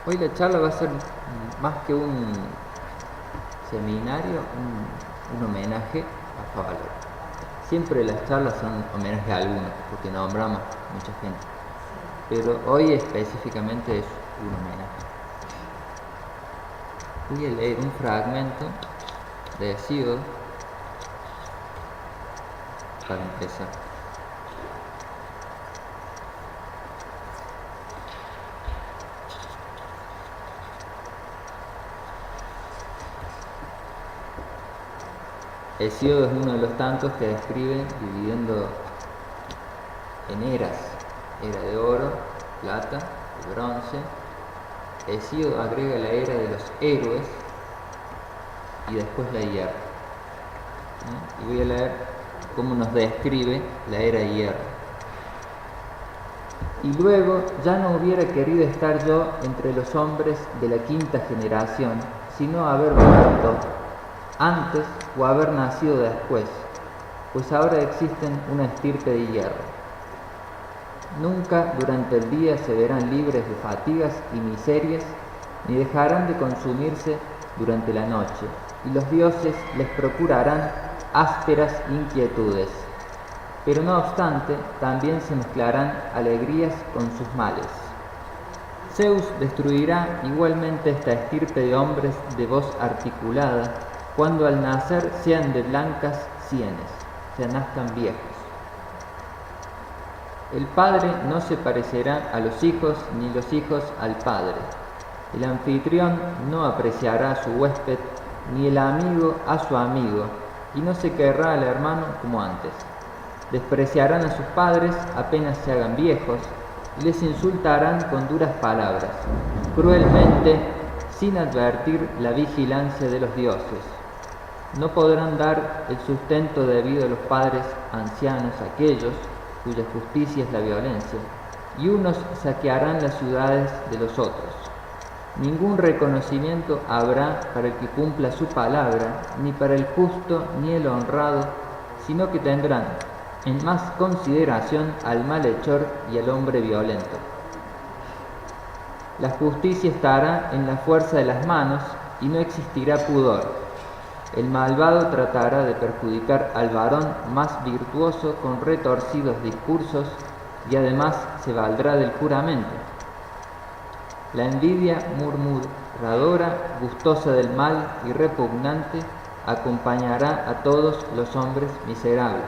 Hoy la charla va a ser más que un seminario, un homenaje a Favaloro. Siempre las charlas son homenaje a algunos, porque nombramos mucha gente. Pero hoy específicamente es un homenaje. Voy a leer un fragmento de Hesíodo para empezar. Hesíodo es uno de los tantos que describe dividiendo en eras: era de oro, plata, de bronce. Hesíodo agrega la era de los héroes y después la hierro. Y voy a leer cómo nos describe la era de hierro. Y luego ya no hubiera querido estar yo entre los hombres de la quinta generación, sino haber muerto antes o haber nacido después, pues ahora existen una estirpe de hierro. Nunca durante el día se verán libres de fatigas y miserias, ni dejarán de consumirse durante la noche, y los dioses les procurarán ásperas inquietudes. Pero no obstante, también se mezclarán alegrías con sus males. Zeus destruirá igualmente esta estirpe de hombres de voz articulada, cuando al nacer sean de blancas sienes, se nazcan viejos. El padre no se parecerá a los hijos, ni los hijos al padre. El anfitrión no apreciará a su huésped, ni el amigo a su amigo, y no se querrá al hermano como antes. Despreciarán a sus padres apenas se hagan viejos, y les insultarán con duras palabras, cruelmente, sin advertir la vigilancia de los dioses. No podrán dar el sustento debido a los padres ancianos aquellos cuya justicia es la violencia, y unos saquearán las ciudades de los otros. Ningún reconocimiento habrá para el que cumpla su palabra, ni para el justo ni el honrado, sino que tendrán en más consideración al malhechor y al hombre violento. La justicia estará en la fuerza de las manos y no existirá pudor. El malvado tratará de perjudicar al varón más virtuoso con retorcidos discursos y además se valdrá del juramento. La envidia murmuradora, gustosa del mal y repugnante, acompañará a todos los hombres miserables.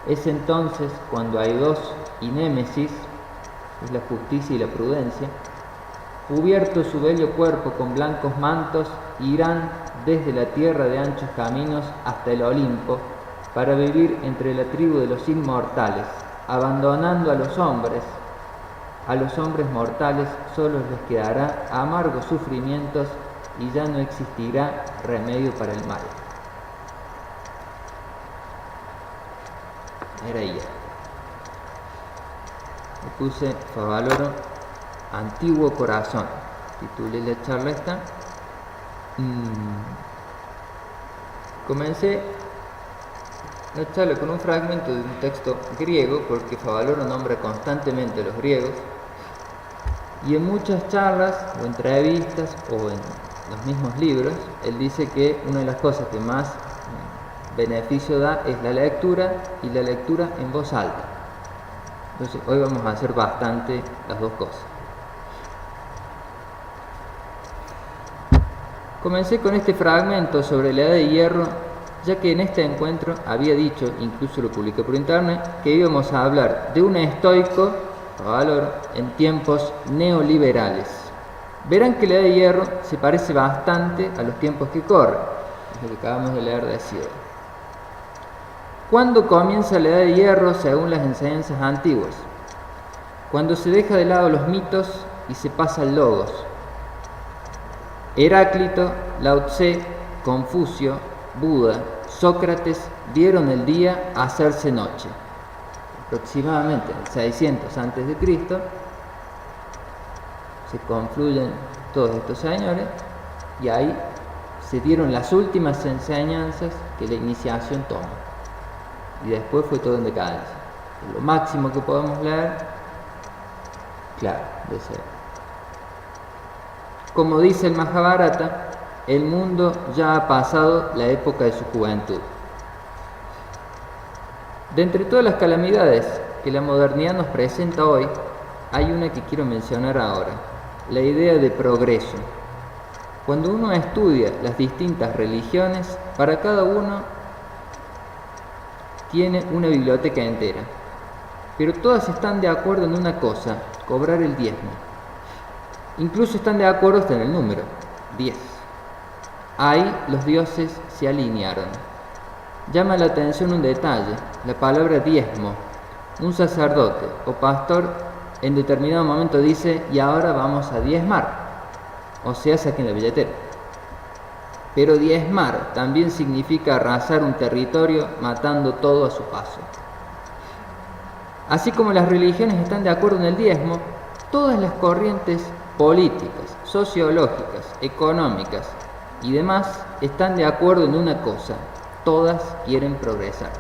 Es entonces cuando hay dos y némesis, es la justicia y la prudencia, cubierto su bello cuerpo con blancos mantos, irán desde la tierra de anchos caminos hasta el Olimpo, para vivir entre la tribu de los inmortales, abandonando a los hombres mortales solo les quedará amargos sufrimientos y ya no existirá remedio para el mal. Era ella. Le puse Favaloro, Antiguo Corazón. Titulé la charla esta. Comencé la charla con un fragmento de un texto griego, porque Favaloro nombra constantemente a los griegos, y en muchas charlas o entrevistas o en los mismos libros, él dice que una de las cosas que más beneficio da es la lectura, y la lectura en voz alta. Entonces hoy vamos a hacer bastante las dos cosas. Comencé con este fragmento sobre la edad de hierro, ya que en este encuentro había dicho, incluso lo publiqué por internet, que íbamos a hablar de un estoico, Favaloro, en tiempos neoliberales. Verán que la edad de hierro se parece bastante a los tiempos que corren, es lo que acabamos de leer de Hesíodo. ¿Cuándo comienza la edad de hierro según las enseñanzas antiguas? Cuando se deja de lado los mitos y se pasa al logos. Heráclito, Lao Tse, Confucio, Buda, Sócrates vieron el día hacerse noche. Aproximadamente en 600 a.C. se confluyen todos estos señores y ahí se dieron las últimas enseñanzas que la iniciación toma. Y después fue todo en decadencia. Lo máximo que podemos leer, claro, de ser Como dice el Mahabharata, el mundo ya ha pasado la época de su juventud. De entre todas las calamidades que la modernidad nos presenta hoy, hay una que quiero mencionar ahora, la idea de progreso. Cuando uno estudia las distintas religiones, para cada uno tiene una biblioteca entera, pero todas están de acuerdo en una cosa: cobrar el diezmo. Incluso están de acuerdo hasta en el número, 10. Ahí los dioses se alinearon. Llama la atención un detalle: la palabra diezmo. Un sacerdote o pastor en determinado momento dice: y ahora vamos a diezmar, o sea, saquen la billetera. Pero diezmar también significa arrasar un territorio matando todo a su paso. Así como las religiones están de acuerdo en el diezmo, todas las corrientes políticas, sociológicas, económicas y demás están de acuerdo en una cosa: todas quieren progresar.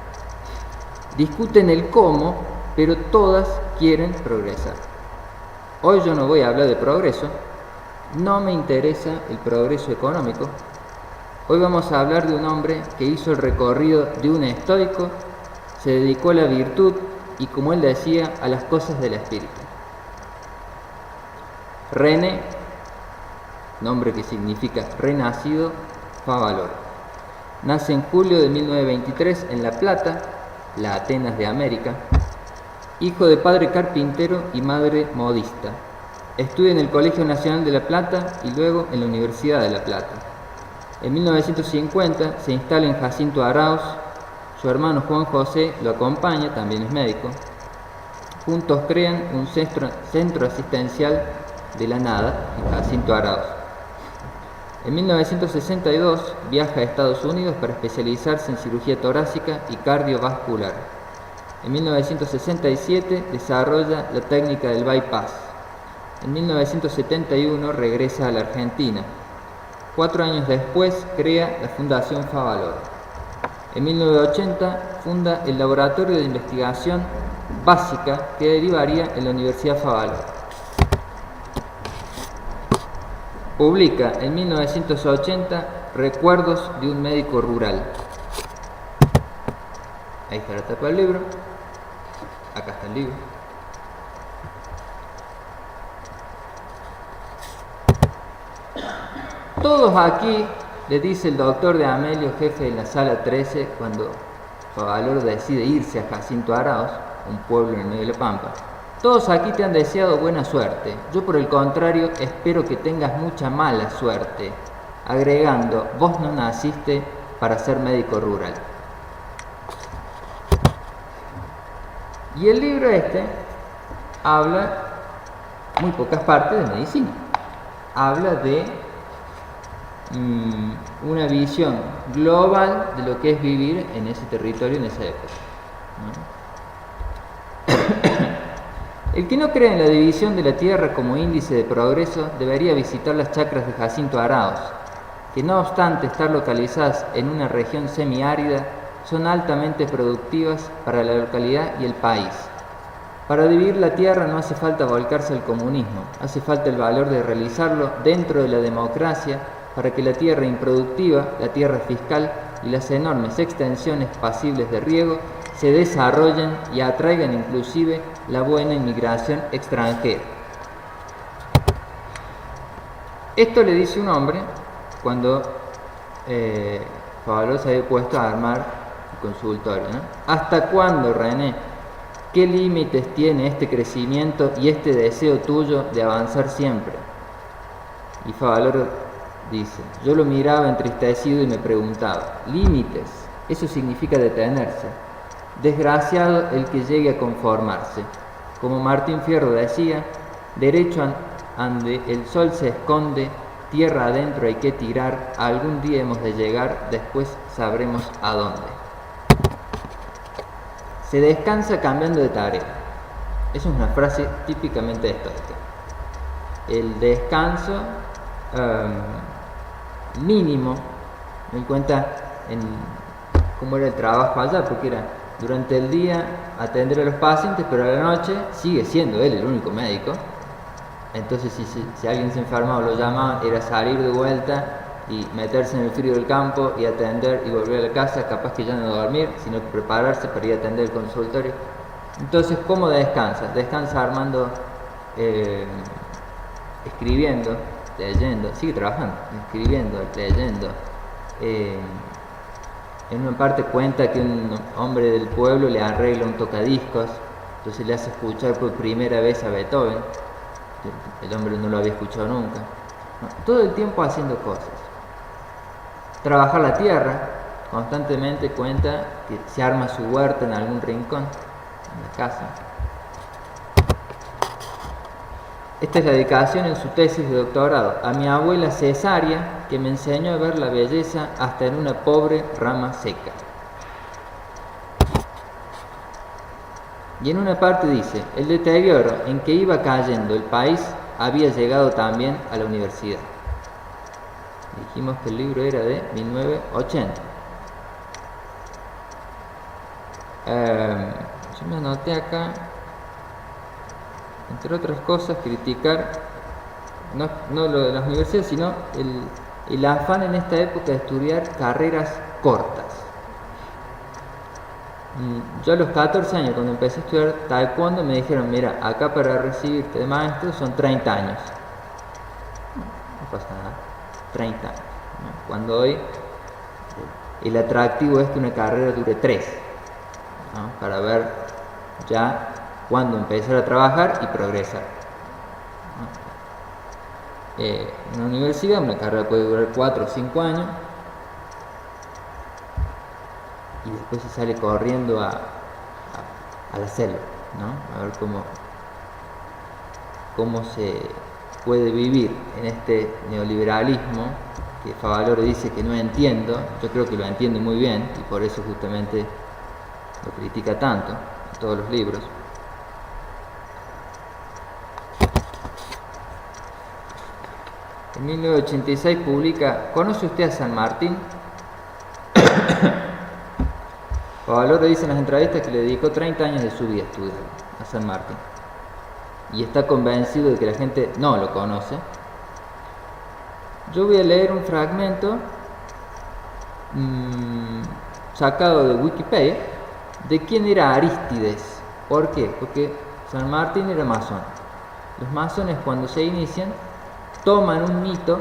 Discuten el cómo, pero todas quieren progresar. Hoy yo no voy a hablar de progreso, no me interesa el progreso económico. Hoy vamos a hablar de un hombre que hizo el recorrido de un estoico, se dedicó a la virtud y, como él decía, a las cosas del espíritu. René, nombre que significa renacido, Favaloro. Nace en julio de 1923 en La Plata, la Atenas de América, hijo de padre carpintero y madre modista. Estudia en el Colegio Nacional de La Plata y luego en la Universidad de La Plata. En 1950 se instala en Jacinto Arauz. Su hermano Juan José lo acompaña, también es médico. Juntos crean un centro asistencial de la nada en Jacinto Arauz. En 1962 viaja a Estados Unidos para especializarse en cirugía torácica y cardiovascular. En 1967 desarrolla la técnica del bypass. En 1971 regresa a la Argentina. 4 años después crea la Fundación Favaloro. En 1980 funda el Laboratorio de Investigación Básica que derivaría en la Universidad Favaloro. Publica en 1980 Recuerdos de un médico rural. Ahí está la tapa del libro. Acá está el libro. Todos aquí, le dice el doctor de Amelio, jefe de la sala 13, cuando Favaloro decide irse a Jacinto Arauz, un pueblo en el medio de la Pampa. Todos aquí te han deseado buena suerte. Yo, por el contrario, espero que tengas mucha mala suerte. Agregando: vos no naciste para ser médico rural. Y el libro este habla muy pocas partes de medicina. Habla de una visión global de lo que es vivir en ese territorio en esa época, ¿no? El que no cree en la división de la tierra como índice de progreso debería visitar las chacras de Jacinto Arauz, que no obstante estar localizadas en una región semiárida, son altamente productivas para la localidad y el país. Para dividir la tierra no hace falta volcarse al comunismo, hace falta el valor de realizarlo dentro de la democracia, para que la tierra improductiva, la tierra fiscal y las enormes extensiones pasibles de riego se desarrollen y atraigan inclusive la buena inmigración extranjera. Esto le dice un hombre cuando Favaloro se había puesto a armar el consultorio, ¿no? ¿Hasta cuándo, René? ¿Qué límites tiene este crecimiento y este deseo tuyo de avanzar siempre? Y Favaloro dice: yo lo miraba entristecido y me preguntaba: límites, eso significa detenerse. Desgraciado el que llegue a conformarse. Como Martín Fierro decía: derecho ande el sol se esconde, tierra adentro hay que tirar, algún día hemos de llegar, después sabremos a dónde. Se descansa cambiando de tarea. Esa es una frase típicamente estoica. El descanso mínimo, me di cuenta en cómo era el trabajo allá, porque era durante el día atender a los pacientes, pero a la noche sigue siendo él el único médico, Entonces si alguien se enfermaba o lo llamaban, era salir de vuelta y meterse en el frío del campo y atender y volver a la casa, capaz que ya no dormir, sino que prepararse para ir a atender el consultorio. Entonces, ¿cómo descansa? Descansa armando, escribiendo, leyendo, sigue trabajando, escribiendo, leyendo. En una parte cuenta que un hombre del pueblo le arregla un tocadiscos, entonces le hace escuchar por primera vez a Beethoven. El hombre no lo había escuchado nunca. No, todo el tiempo haciendo cosas. Trabajar la tierra, constantemente cuenta que se arma su huerta en algún rincón, en la casa. Esta es la dedicación en su tesis de doctorado a mi abuela Cesaria, que me enseñó a ver la belleza hasta en una pobre rama seca. Y en una parte dice, el deterioro en que iba cayendo el país había llegado también a la universidad. Dijimos que el libro era de 1980. Yo me anoté acá, entre otras cosas, criticar no lo de las universidades, sino el afán en esta época de estudiar carreras cortas. Yo a los 14 años, cuando empecé a estudiar taekwondo, me dijeron, mira, acá para recibirte de maestro son 30 años. No pasa nada, 30 años. ¿No? Cuando hoy el atractivo es que una carrera dure 3, ¿no? Para ver ya cuándo empezar a trabajar y progresar. ¿No? En una universidad una carrera puede durar 4 o 5 años. Y después se sale corriendo a la selva, ¿no? A ver cómo se puede vivir en este neoliberalismo que Favaloro dice que no entiendo. Yo creo que lo entiende muy bien y por eso justamente lo critica tanto en todos los libros. En 1986 publica ¿Conoce usted a San Martín? Favaloro dice en las entrevistas que le dedicó 30 años de su vida a estudiar a San Martín y está convencido de que la gente no lo conoce. Yo voy a leer un fragmento sacado de Wikipedia de quién era Arístides. ¿Por qué? Porque San Martín era masón. Los masones, cuando se inician, toman un mito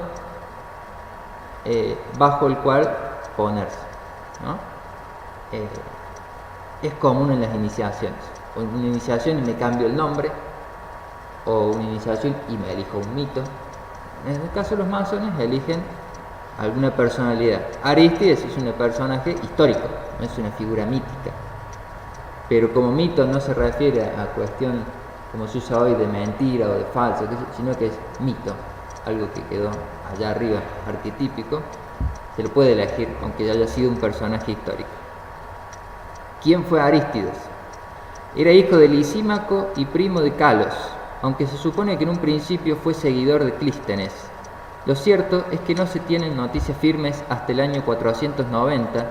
bajo el cual ponerse, ¿no? Es común en las iniciaciones. O una iniciación y me cambio el nombre, o una iniciación y me elijo un mito. En el caso de los masones eligen alguna personalidad. Arístides es un personaje histórico, no es una figura mítica. Pero como mito no se refiere a cuestión, como se usa hoy, de mentira o de falso, sino que es mito, algo que quedó allá arriba, arquetípico. Se lo puede elegir, aunque ya haya sido un personaje histórico. ¿Quién fue Arístides? Era hijo de Lisímaco y primo de Calos, aunque se supone que en un principio fue seguidor de Clístenes. Lo cierto es que no se tienen noticias firmes hasta el año 490,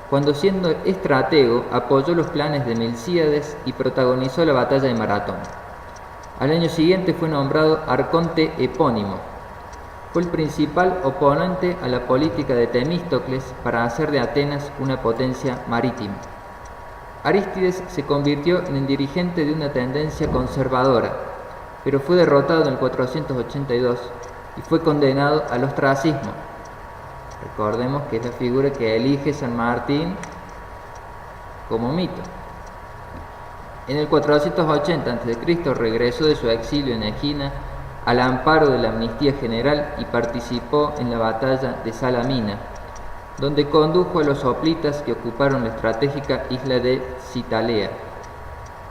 cuando siendo estratego apoyó los planes de Milcíades y protagonizó la batalla de Maratón. Al año siguiente fue nombrado arconte epónimo. Fue el principal oponente a la política de Temístocles para hacer de Atenas una potencia marítima. Arístides se convirtió en el dirigente de una tendencia conservadora, pero fue derrotado en el 482 y fue condenado al ostracismo. Recordemos que es la figura que elige San Martín como mito. En el 480 a.C. regresó de su exilio en Egina al amparo de la amnistía general y participó en la batalla de Salamina, donde condujo a los hoplitas que ocuparon la estratégica isla de Citalea.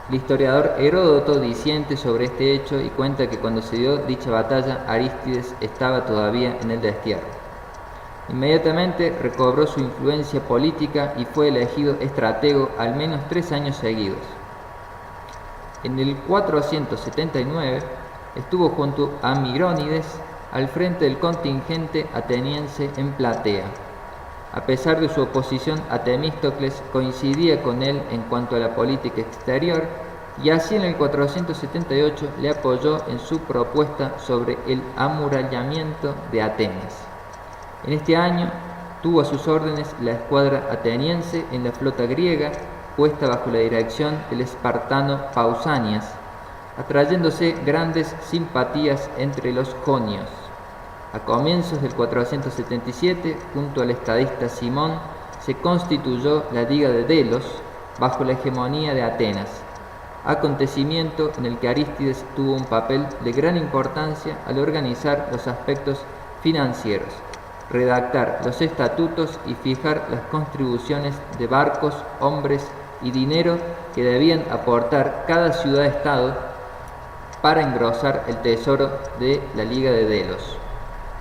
El historiador Heródoto disiente sobre este hecho y cuenta que cuando se dio dicha batalla, Arístides estaba todavía en el destierro. Inmediatamente recobró su influencia política y fue elegido estratego al menos 3 años seguidos. En el 479 estuvo junto a Mirónides al frente del contingente ateniense en Platea. A pesar de su oposición a Temístocles, coincidía con él en cuanto a la política exterior y así en el 478 le apoyó en su propuesta sobre el amurallamiento de Atenas. En este año tuvo a sus órdenes la escuadra ateniense en la flota griega, puesta bajo la dirección del espartano Pausanias, atrayéndose grandes simpatías entre los jonios. A comienzos del 477, junto al estadista Simón, se constituyó la Liga de Delos bajo la hegemonía de Atenas, acontecimiento en el que Arístides tuvo un papel de gran importancia al organizar los aspectos financieros, redactar los estatutos y fijar las contribuciones de barcos, hombres y dinero que debían aportar cada ciudad-estado para engrosar el tesoro de la Liga de Delos,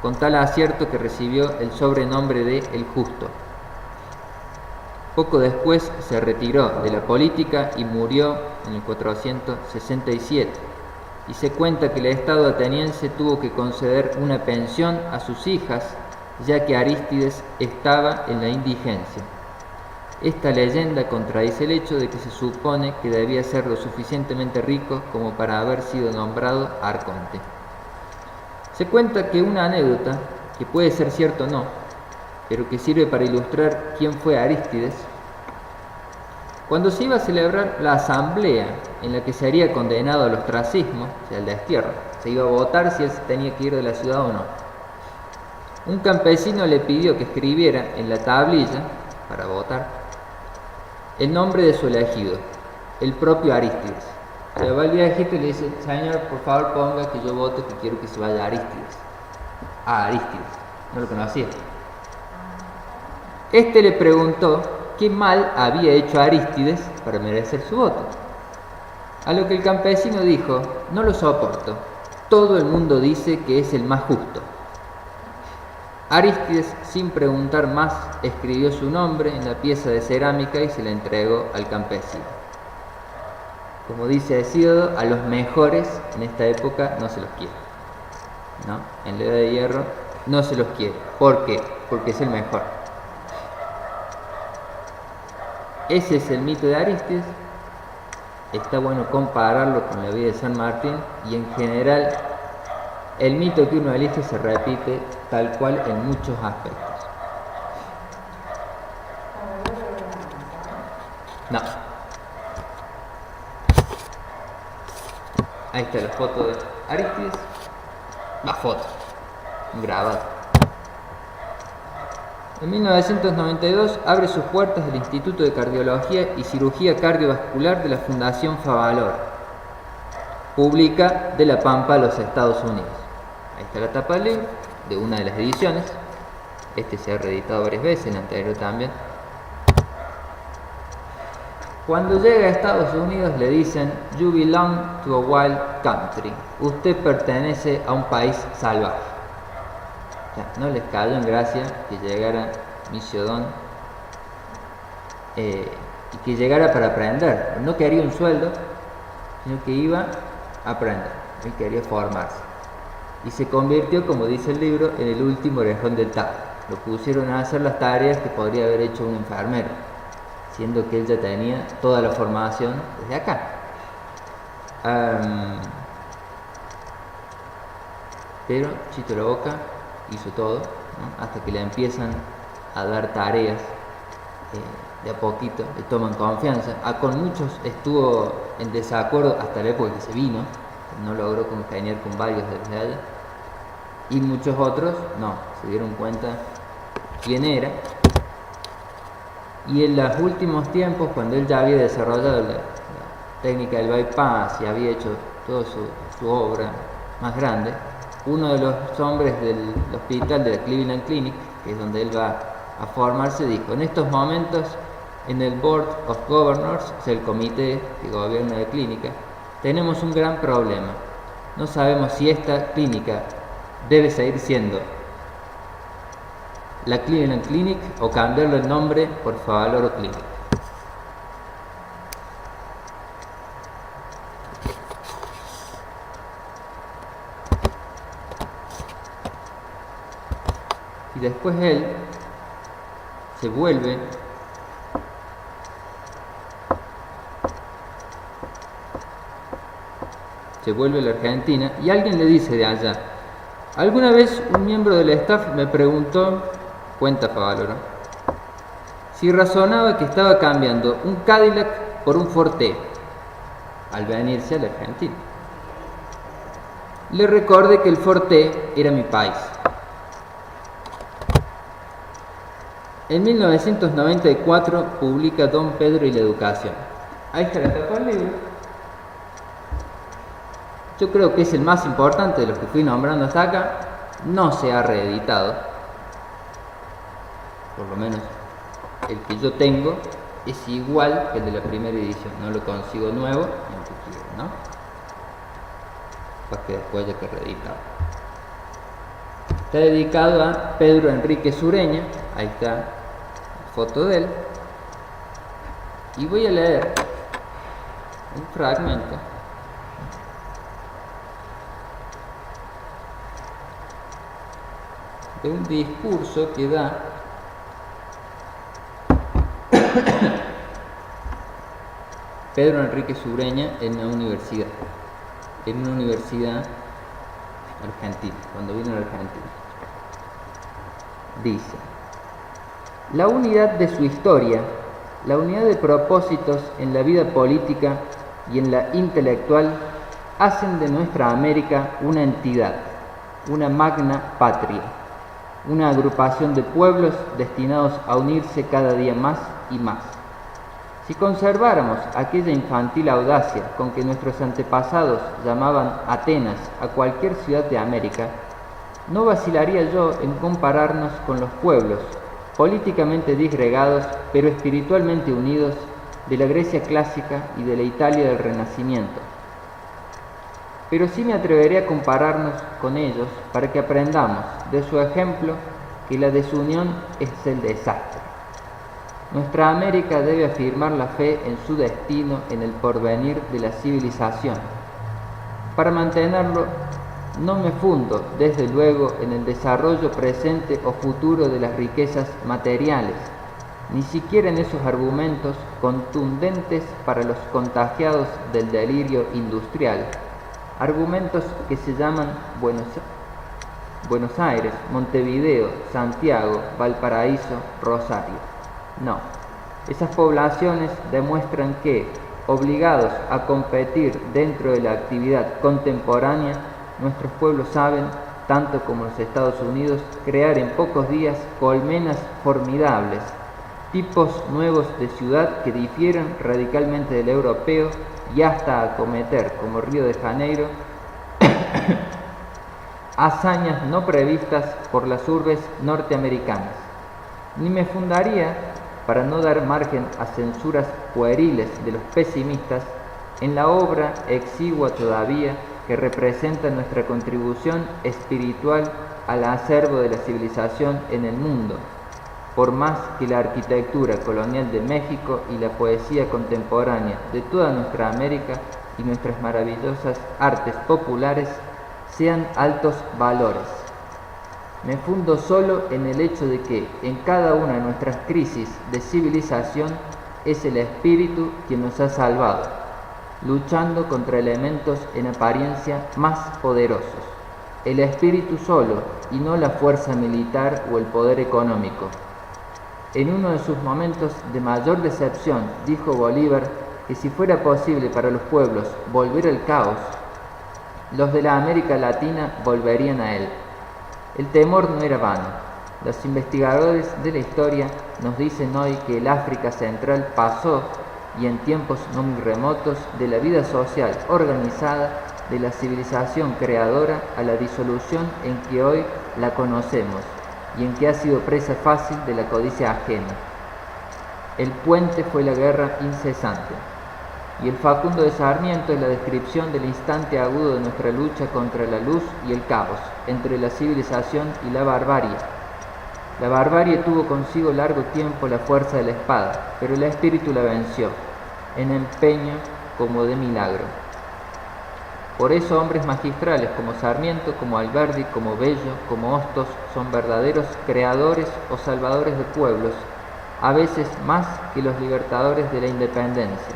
con tal acierto que recibió el sobrenombre de El Justo. Poco después se retiró de la política y murió en el 467, y se cuenta que el Estado ateniense tuvo que conceder una pensión a sus hijas, ya que Arístides estaba en la indigencia. Esta leyenda contradice el hecho de que se supone que debía ser lo suficientemente rico como para haber sido nombrado arconte. Se cuenta que una anécdota, que puede ser cierta o no, pero que sirve para ilustrar quién fue Arístides, cuando se iba a celebrar la asamblea en la que sería condenado al ostracismo, o sea, al destierro, se iba a votar si él tenía que ir de la ciudad o no. Un campesino le pidió que escribiera en la tablilla, para votar, el nombre de su elegido, el propio Arístides. Se va el viejito y le dice: señor, por favor ponga que yo voto, que quiero que se vaya Arístides. Ah, Arístides, no lo conocía. Este le preguntó qué mal había hecho Arístides para merecer su voto. A lo que el campesino dijo: no lo soporto, todo el mundo dice que es el más justo. Arístides, sin preguntar más, escribió su nombre en la pieza de cerámica y se la entregó al campesino. Como dice Hesíodo, a los mejores en esta época no se los quiere, ¿no? En la Edad de Hierro no se los quiere. ¿Por qué? Porque es el mejor. Ese es el mito de Arístides. Está bueno compararlo con la vida de San Martín, y en general el mito que uno elige se repite tal cual en muchos aspectos. No. Ahí está la foto de Arístides. La foto. Un grabado. En 1992 abre sus puertas el Instituto de Cardiología y Cirugía Cardiovascular de la Fundación Favalor, pública de La Pampa, los Estados Unidos. Ahí está la tapa del libro, de una de las ediciones. Este se ha reeditado varias veces, el anterior también. Cuando llega a Estados Unidos le dicen: you belong to a wild country. Usted pertenece a un país salvaje. O sea, no les cayó en gracia que llegara Misiodón y que llegara para aprender. No quería un sueldo, sino que iba a aprender. Él quería formarse. Y se convirtió, como dice el libro, en el último orejón del tajo. Lo pusieron a hacer las tareas que podría haber hecho un enfermero, siendo que él ya tenía toda la formación desde acá. Pero Chito la Boca hizo todo, ¿no? Hasta que le empiezan a dar tareas de a poquito, le toman confianza. Con muchos estuvo en desacuerdo hasta la época que se vino, no logró congeniar con varios desde allá, y muchos otros no, se dieron cuenta quién era. Y en los últimos tiempos, cuando él ya había desarrollado la técnica del bypass y había hecho toda su obra más grande, uno de los hombres del hospital de la Cleveland Clinic, que es donde él va a formarse, dijo: en estos momentos, en el Board of Governors, o sea, el comité que gobierna la clínica, tenemos un gran problema. No sabemos si esta clínica debe seguir siendo la Cleveland Clinic o cambiarle el nombre por Favaloro Clinic. Y después él se vuelve se vuelve a la Argentina y alguien le dice de allá: alguna vez un miembro del staff me preguntó, cuenta Favaloro, si razonaba que estaba cambiando un Cadillac por un Forte al venirse a la Argentina. Le recordé que el Forte era mi país. En 1994 publica Don Pedro y la Educación. Ahí está la tapa del libro. Yo creo que es el más importante de los que fui nombrando hasta acá. No se ha reeditado. Por lo menos el que yo tengo es igual que el de la primera edición. No lo consigo nuevo, aunque quiero, ¿no? Para que después haya que reeditar. Está dedicado a Pedro Enrique Sureña. Ahí está la foto de él. Y voy a leer un fragmento de un discurso que da Pedro Enrique Sureña en una universidad argentina, cuando vino a la Argentina. Dice: la unidad de su historia, la unidad de propósitos en la vida política y en la intelectual hacen de nuestra América una entidad, una magna patria, una agrupación de pueblos destinados a unirse cada día más y más. Si conserváramos aquella infantil audacia con que nuestros antepasados llamaban Atenas a cualquier ciudad de América, no vacilaría yo en compararnos con los pueblos, políticamente disgregados pero espiritualmente unidos, de la Grecia clásica y de la Italia del Renacimiento. Pero sí me atreveré a compararnos con ellos para que aprendamos de su ejemplo que la desunión es el desastre. Nuestra América debe afirmar la fe en su destino, en el porvenir de la civilización. Para mantenerlo, no me fundo, desde luego, en el desarrollo presente o futuro de las riquezas materiales, ni siquiera en esos argumentos contundentes para los contagiados del delirio industrial, argumentos que se llaman Buenos Aires, Montevideo, Santiago, Valparaíso, Rosario. No, esas poblaciones demuestran que, obligados a competir dentro de la actividad contemporánea, nuestros pueblos saben, tanto como los Estados Unidos, crear en pocos días colmenas formidables, tipos nuevos de ciudad que difieren radicalmente del europeo y hasta acometer, como Río de Janeiro, hazañas no previstas por las urbes norteamericanas. Ni me fundaría, para no dar margen a censuras pueriles de los pesimistas, en la obra exigua todavía que representa nuestra contribución espiritual al acervo de la civilización en el mundo, por más que la arquitectura colonial de México y la poesía contemporánea de toda nuestra América y nuestras maravillosas artes populares sean altos valores. Me fundo solo en el hecho de que en cada una de nuestras crisis de civilización es el espíritu quien nos ha salvado, luchando contra elementos en apariencia más poderosos. El espíritu solo y no la fuerza militar o el poder económico. En uno de sus momentos de mayor decepción dijo Bolívar que si fuera posible para los pueblos volver al caos, los de la América Latina volverían a él. El temor no era vano. Los investigadores de la historia nos dicen hoy que el África Central pasó, y en tiempos no muy remotos, de la vida social organizada de la civilización creadora a la disolución en que hoy la conocemos y en que ha sido presa fácil de la codicia ajena. El puente fue la guerra incesante, y el Facundo de Sarmiento es la descripción del instante agudo de nuestra lucha contra la luz y el caos, entre la civilización y la barbarie. La barbarie tuvo consigo largo tiempo la fuerza de la espada, pero el espíritu la venció, en empeño como de milagro. Por eso hombres magistrales como Sarmiento, como Alberdi, como Bello, como Hostos, son verdaderos creadores o salvadores de pueblos, a veces más que los libertadores de la independencia.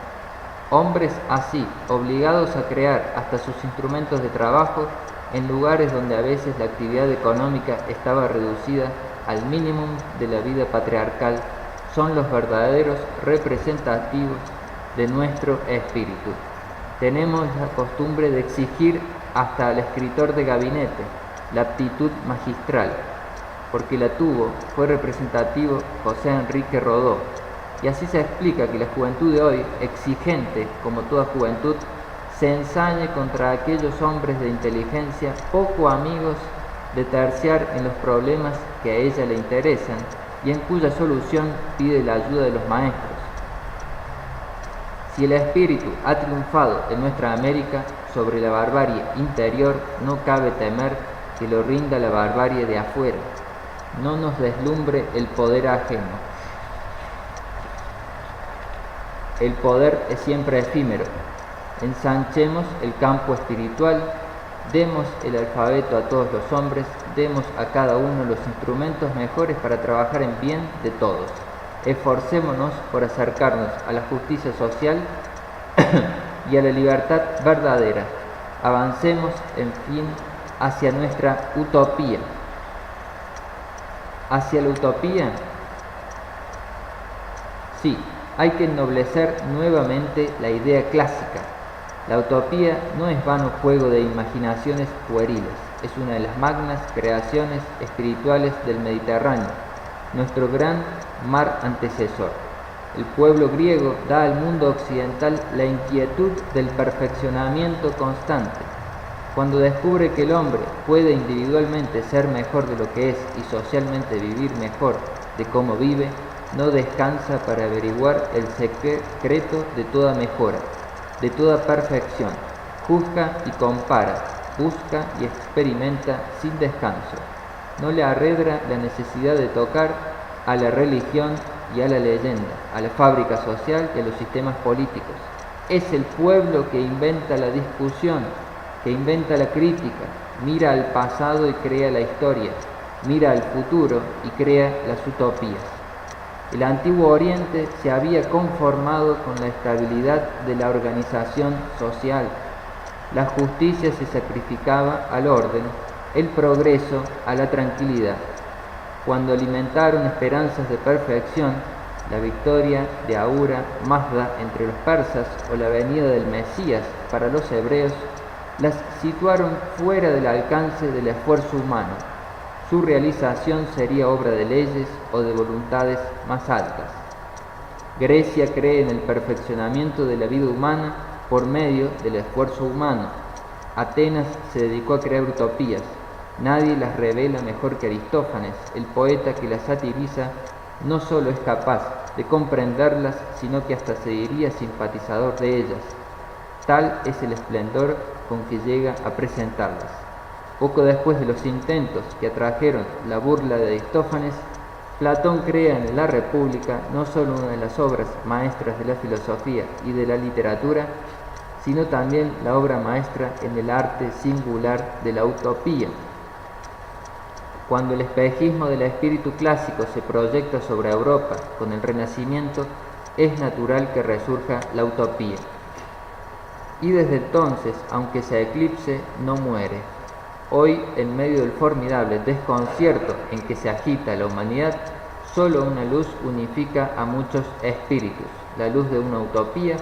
Hombres así, obligados a crear hasta sus instrumentos de trabajo en lugares donde a veces la actividad económica estaba reducida al mínimo de la vida patriarcal, son los verdaderos representativos de nuestro espíritu. Tenemos la costumbre de exigir hasta al escritor de gabinete la aptitud magistral, porque la tuvo, fue representativo José Enrique Rodó, y así se explica que la juventud de hoy, exigente como toda juventud, se ensañe contra aquellos hombres de inteligencia poco amigos de terciar en los problemas que a ella le interesan y en cuya solución pide la ayuda de los maestros. Si el espíritu ha triunfado en nuestra América sobre la barbarie interior, no cabe temer que lo rinda la barbarie de afuera. No nos deslumbre el poder ajeno. El poder es siempre efímero. Ensanchemos el campo espiritual, demos el alfabeto a todos los hombres, demos a cada uno los instrumentos mejores para trabajar en bien de todos. Esforcémonos por acercarnos a la justicia social y a la libertad verdadera. Avancemos, en fin, hacia nuestra utopía. ¿Hacia la utopía? Sí, hay que ennoblecer nuevamente la idea clásica. La utopía no es vano juego de imaginaciones pueriles, es una de las magnas creaciones espirituales del Mediterráneo, nuestro gran mar antecesor. El pueblo griego da al mundo occidental la inquietud del perfeccionamiento constante. Cuando descubre que el hombre puede individualmente ser mejor de lo que es y socialmente vivir mejor de cómo vive, no descansa para averiguar el secreto de toda mejora, de toda perfección. Juzga y compara, busca y experimenta sin descanso. No le arredra la necesidad de tocar a la religión y a la leyenda, a la fábrica social y a los sistemas políticos. Es el pueblo que inventa la discusión, que inventa la crítica, mira al pasado y crea la historia, mira al futuro y crea las utopías. El antiguo Oriente se había conformado con la estabilidad de la organización social. La justicia se sacrificaba al orden, el progreso a la tranquilidad. Cuando alimentaron esperanzas de perfección, la victoria de Ahura Mazda entre los persas o la venida del Mesías para los hebreos, las situaron fuera del alcance del esfuerzo humano. Su realización sería obra de leyes o de voluntades más altas. Grecia cree en el perfeccionamiento de la vida humana por medio del esfuerzo humano. Atenas se dedicó a crear utopías. Nadie las revela mejor que Aristófanes. El poeta que las satiriza no solo es capaz de comprenderlas, sino que hasta se diría simpatizador de ellas. Tal es el esplendor con que llega a presentarlas. Poco después de los intentos que atrajeron la burla de Aristófanes, Platón crea en la República no solo una de las obras maestras de la filosofía y de la literatura, sino también la obra maestra en el arte singular de la utopía. Cuando el espejismo del espíritu clásico se proyecta sobre Europa con el Renacimiento, es natural que resurja la utopía. Y desde entonces, aunque se eclipse, no muere. Hoy, en medio del formidable desconcierto en que se agita la humanidad, solo una luz unifica a muchos espíritus, la luz de una utopía,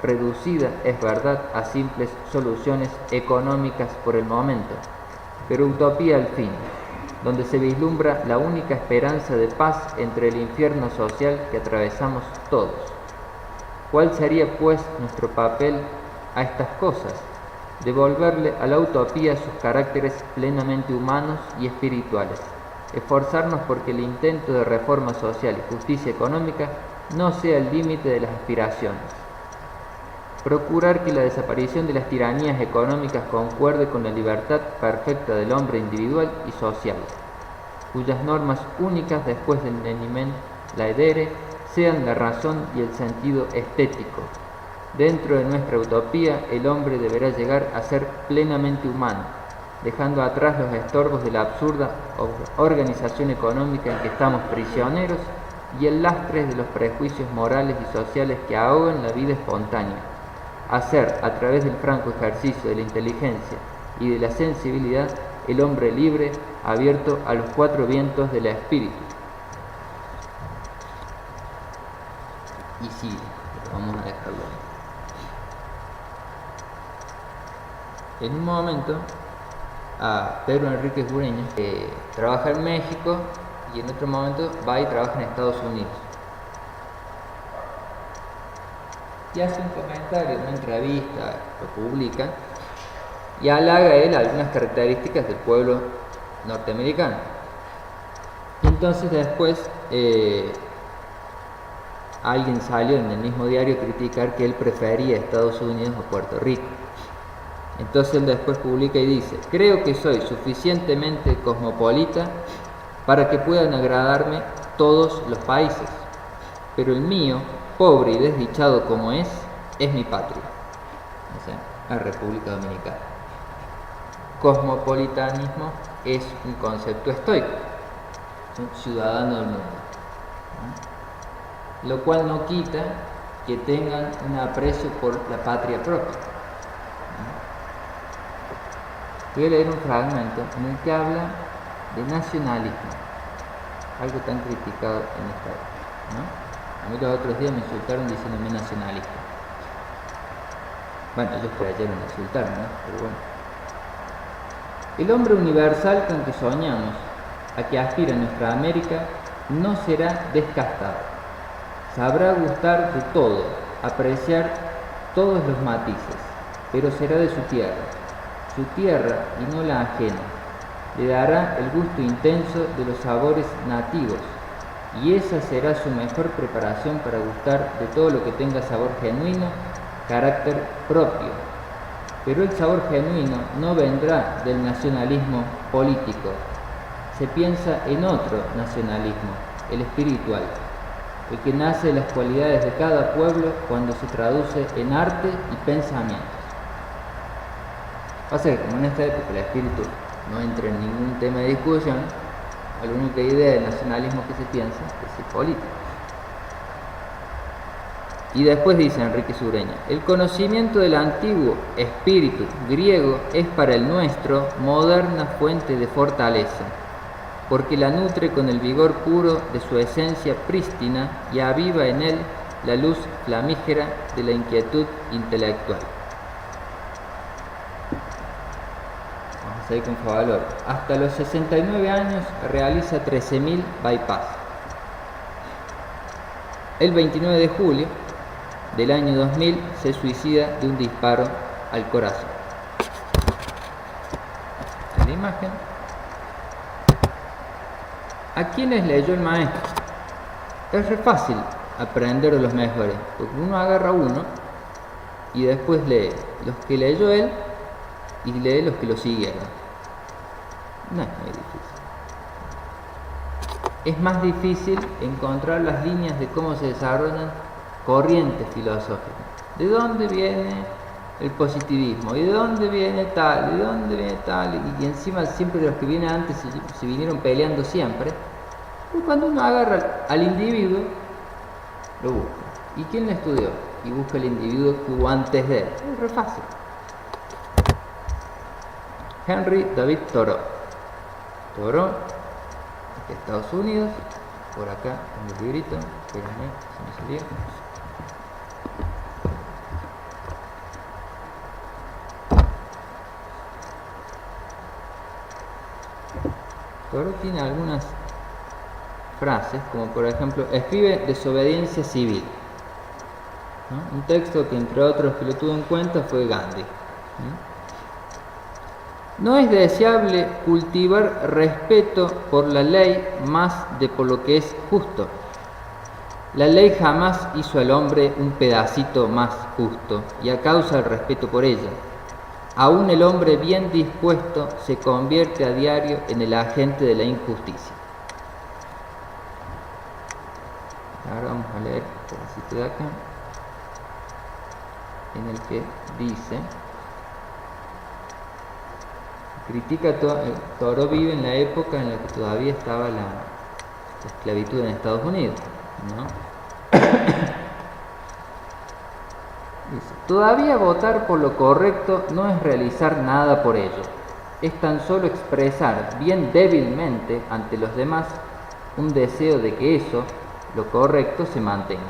reducida, es verdad, a simples soluciones económicas por el momento, pero utopía al fin, donde se vislumbra la única esperanza de paz entre el infierno social que atravesamos todos. ¿Cuál sería, pues, nuestro papel a estas cosas? Devolverle a la utopía sus caracteres plenamente humanos y espirituales, esforzarnos porque el intento de reforma social y justicia económica no sea el límite de las aspiraciones, procurar que la desaparición de las tiranías económicas concuerde con la libertad perfecta del hombre individual y social, cuyas normas únicas después del Lenin la edere sean la razón y el sentido estético. Dentro de nuestra utopía, el hombre deberá llegar a ser plenamente humano, dejando atrás los estorbos de la absurda organización económica en que estamos prisioneros y el lastre de los prejuicios morales y sociales que ahogan la vida espontánea. hacer a través del franco ejercicio de la inteligencia y de la sensibilidad el hombre libre, abierto a los cuatro vientos del espíritu. Y sí, vamos a dejarlo. En un momento, a Pedro Enríquez Ureña, que trabaja en México, y en otro momento va y trabaja en Estados Unidos. Y hace un comentario, una entrevista, lo publica, y halaga él algunas características del pueblo norteamericano. Y entonces después alguien salió en el mismo diario a criticar que él prefería Estados Unidos a Puerto Rico. Entonces él después publica y dice: creo que soy suficientemente cosmopolita para que puedan agradarme todos los países, pero el mío, pobre y desdichado como es mi patria, o sea, la República Dominicana. Cosmopolitanismo es un concepto estoico, un ciudadano del mundo, ¿no? Lo cual no quita que tengan un aprecio por la patria propia, ¿no? Voy a leer un fragmento en el que habla de nacionalismo, algo tan criticado en esta época, ¿no? A mí los otros días me insultaron diciéndome nacionalista. Bueno, ellos creyeron insultarme, ¿no? Pero bueno. El hombre universal con que soñamos, a que aspira nuestra América, no será descastado. Sabrá gustar de todo, apreciar todos los matices, pero será de su tierra y no la ajena. Le dará el gusto intenso de los sabores nativos, y esa será su mejor preparación para gustar de todo lo que tenga sabor genuino, carácter propio. Pero el sabor genuino no vendrá del nacionalismo político. Se piensa en otro nacionalismo, el espiritual, el que nace de las cualidades de cada pueblo cuando se traduce en arte y pensamientos. Pasa que como en esta época el espíritu no entra en ningún tema de discusión, la única idea del nacionalismo que se piensa es el político. Y después dice Enrique Sureña: el conocimiento del antiguo espíritu griego es para el nuestro moderna fuente de fortaleza, porque la nutre con el vigor puro de su esencia prístina y aviva en él la luz flamígera de la inquietud intelectual. Vamos a ir con Favaloro. Hasta los 69 años realiza 13.000 bypass. El 29 de julio del año 2000 se suicida de un disparo al corazón. En la imagen, ¿a quiénes leyó el maestro? Es re fácil aprender de los mejores, porque uno agarra uno y después lee los que leyó él y lee los que lo siguieron. No es muy difícil. Es más difícil encontrar las líneas de cómo se desarrollan corrientes filosóficas. ¿De dónde viene el positivismo? ¿Y de dónde viene tal? ¿Y de dónde viene tal? Y encima siempre los que vienen antes se vinieron peleando siempre. Y cuando uno agarra al individuo, lo busca. ¿Y quién lo estudió? Y busca el individuo que hubo antes de él. Es re fácil. Henry David Thoreau. Thoreau, de Estados Unidos. Por acá, en el librito. Espérenme, se me salió. Thoreau tiene algunas frases, como por ejemplo, escribe desobediencia civil, ¿no? Un texto que entre otros que lo tuvo en cuenta fue Gandhi, ¿no? No es deseable cultivar respeto por la ley más de por lo que es justo. La ley jamás hizo al hombre un pedacito más justo, y a causa del respeto por ella, aún el hombre bien dispuesto se convierte a diario en el agente de la injusticia. Ahora vamos a leer un pedacito de acá, en el que dice, critica Thoreau vive en la época en la que todavía estaba la esclavitud en Estados Unidos, ¿no? Dice, Dice, todavía votar por lo correcto no es realizar nada por ello, es tan solo expresar bien débilmente ante los demás un deseo de que eso, lo correcto, se mantenga.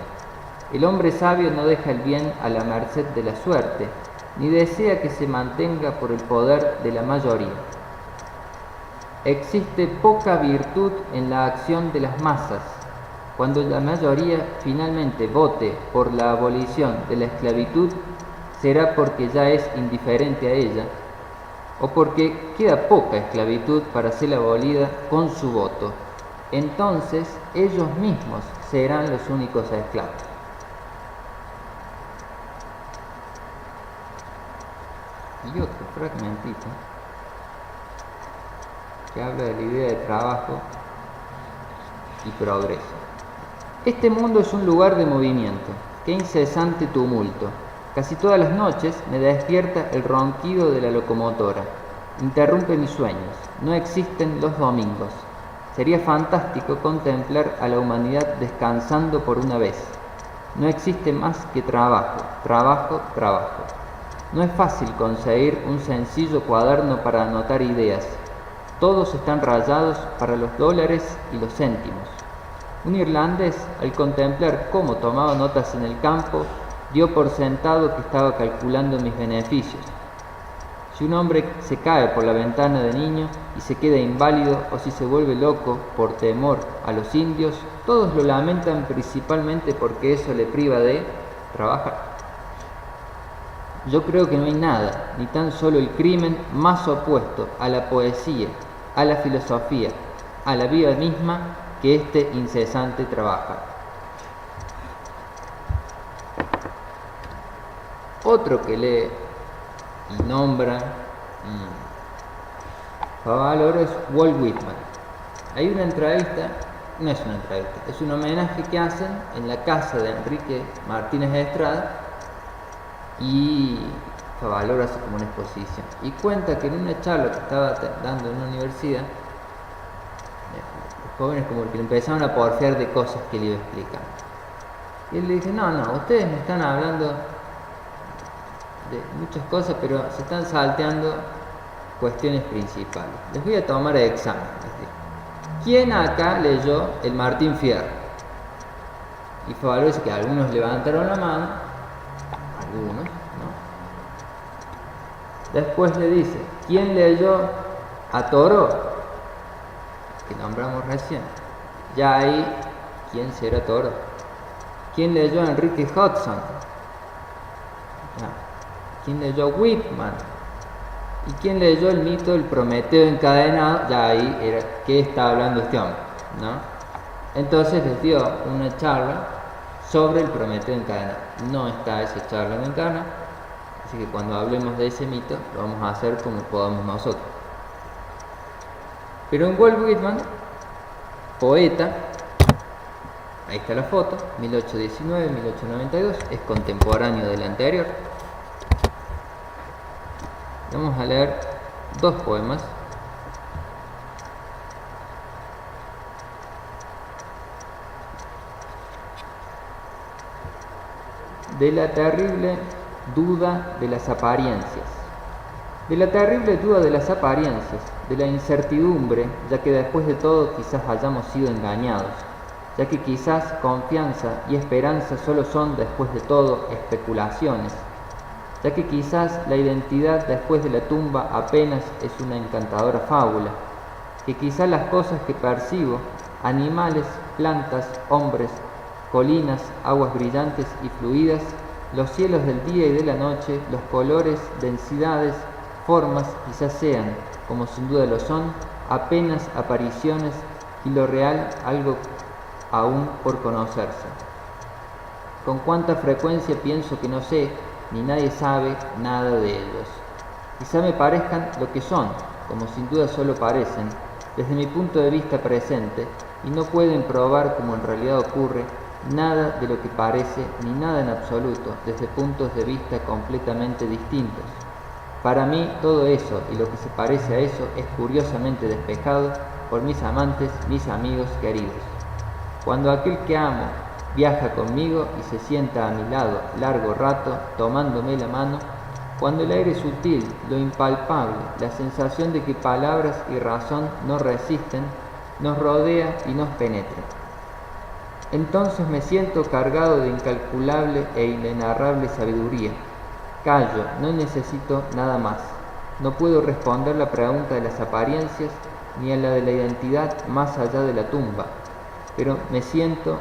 El hombre sabio no deja el bien a la merced de la suerte, ni desea que se mantenga por el poder de la mayoría. Existe poca virtud en la acción de las masas. Cuando la mayoría finalmente vote por la abolición de la esclavitud, será porque ya es indiferente a ella, o porque queda poca esclavitud para ser abolida con su voto. Entonces ellos mismos serán los únicos esclavos. Y otro fragmentito que habla de la idea de trabajo y progreso. Este mundo es un lugar de movimiento, qué incesante tumulto. Casi todas las noches me despierta el ronquido de la locomotora. Interrumpe mis sueños. No existen los domingos. Sería fantástico contemplar a la humanidad descansando por una vez. No existe más que trabajo, trabajo, trabajo. No es fácil conseguir un sencillo cuaderno para anotar ideas. Todos están rayados para los dólares y los céntimos. Un irlandés, al contemplar cómo tomaba notas en el campo, dio por sentado que estaba calculando mis beneficios. Si un hombre se cae por la ventana de niño y se queda inválido, o si se vuelve loco por temor a los indios, todos lo lamentan principalmente porque eso le priva de trabajar. Yo creo que no hay nada, ni tan solo el crimen, más opuesto a la poesía, a la filosofía, a la vida misma, que este incesante trabajar. Otro que lee y nombra Favaloro es Walt Whitman. Hay una entrevista, no es una entrevista, es un homenaje que hacen en la casa de Enrique Martínez Estrada, y Favaloro hace como una exposición y cuenta que en una charla que estaba dando en una universidad, los jóvenes como que le empezaron a porfiar de cosas que le iba explicando, y él le dice, no, ustedes me están hablando de muchas cosas, pero se están salteando cuestiones principales. Les voy a tomar examen. ¿Quién acá leyó el Martín Fierro? Y Favaloro dice que algunos levantaron la mano, algunos, ¿no? Después le dice, ¿quién leyó a Toro? Que nombramos recién. Ya ahí, ¿quién será Toro? ¿Quién leyó a Enrique Hudson? Ya. ¿Quién leyó a Whitman? ¿Y quién leyó el mito del Prometeo encadenado? Ya ahí era, ¿qué está hablando este hombre? ¿No? Entonces les dio una charla sobre el Prometeo encadenado. No está esa charla en Encarna, así que cuando hablemos de ese mito lo vamos a hacer como podamos nosotros. Pero en Walt Whitman, poeta, ahí está la foto, 1819-1892, es contemporáneo del anterior. Vamos a leer dos poemas. De la terrible duda de las apariencias. De la terrible duda de las apariencias, de la incertidumbre, ya que después de todo quizás hayamos sido engañados, ya que quizás confianza y esperanza solo son después de todo especulaciones, ya que quizás la identidad después de la tumba apenas es una encantadora fábula, que quizás las cosas que percibo, animales, plantas, hombres, colinas, aguas brillantes y fluidas, los cielos del día y de la noche, los colores, densidades, formas, quizás sean, como sin duda lo son, apenas apariciones, y lo real algo aún por conocerse. Con cuánta frecuencia pienso que no sé, ni nadie sabe nada de ellos. Quizá me parezcan lo que son, como sin duda solo parecen, desde mi punto de vista presente, y no pueden probar como en realidad ocurre nada de lo que parece, ni nada en absoluto, desde puntos de vista completamente distintos. Para mí todo eso y lo que se parece a eso es curiosamente despejado por mis amantes, mis amigos queridos. Cuando aquel que amo viaja conmigo y se sienta a mi lado largo rato, tomándome la mano, cuando el aire sutil, lo impalpable, la sensación de que palabras y razón no resisten, nos rodea y nos penetra. Entonces me siento cargado de incalculable e inenarrable sabiduría. Callo, no necesito nada más. No puedo responder la pregunta de las apariencias ni a la de la identidad más allá de la tumba, pero me siento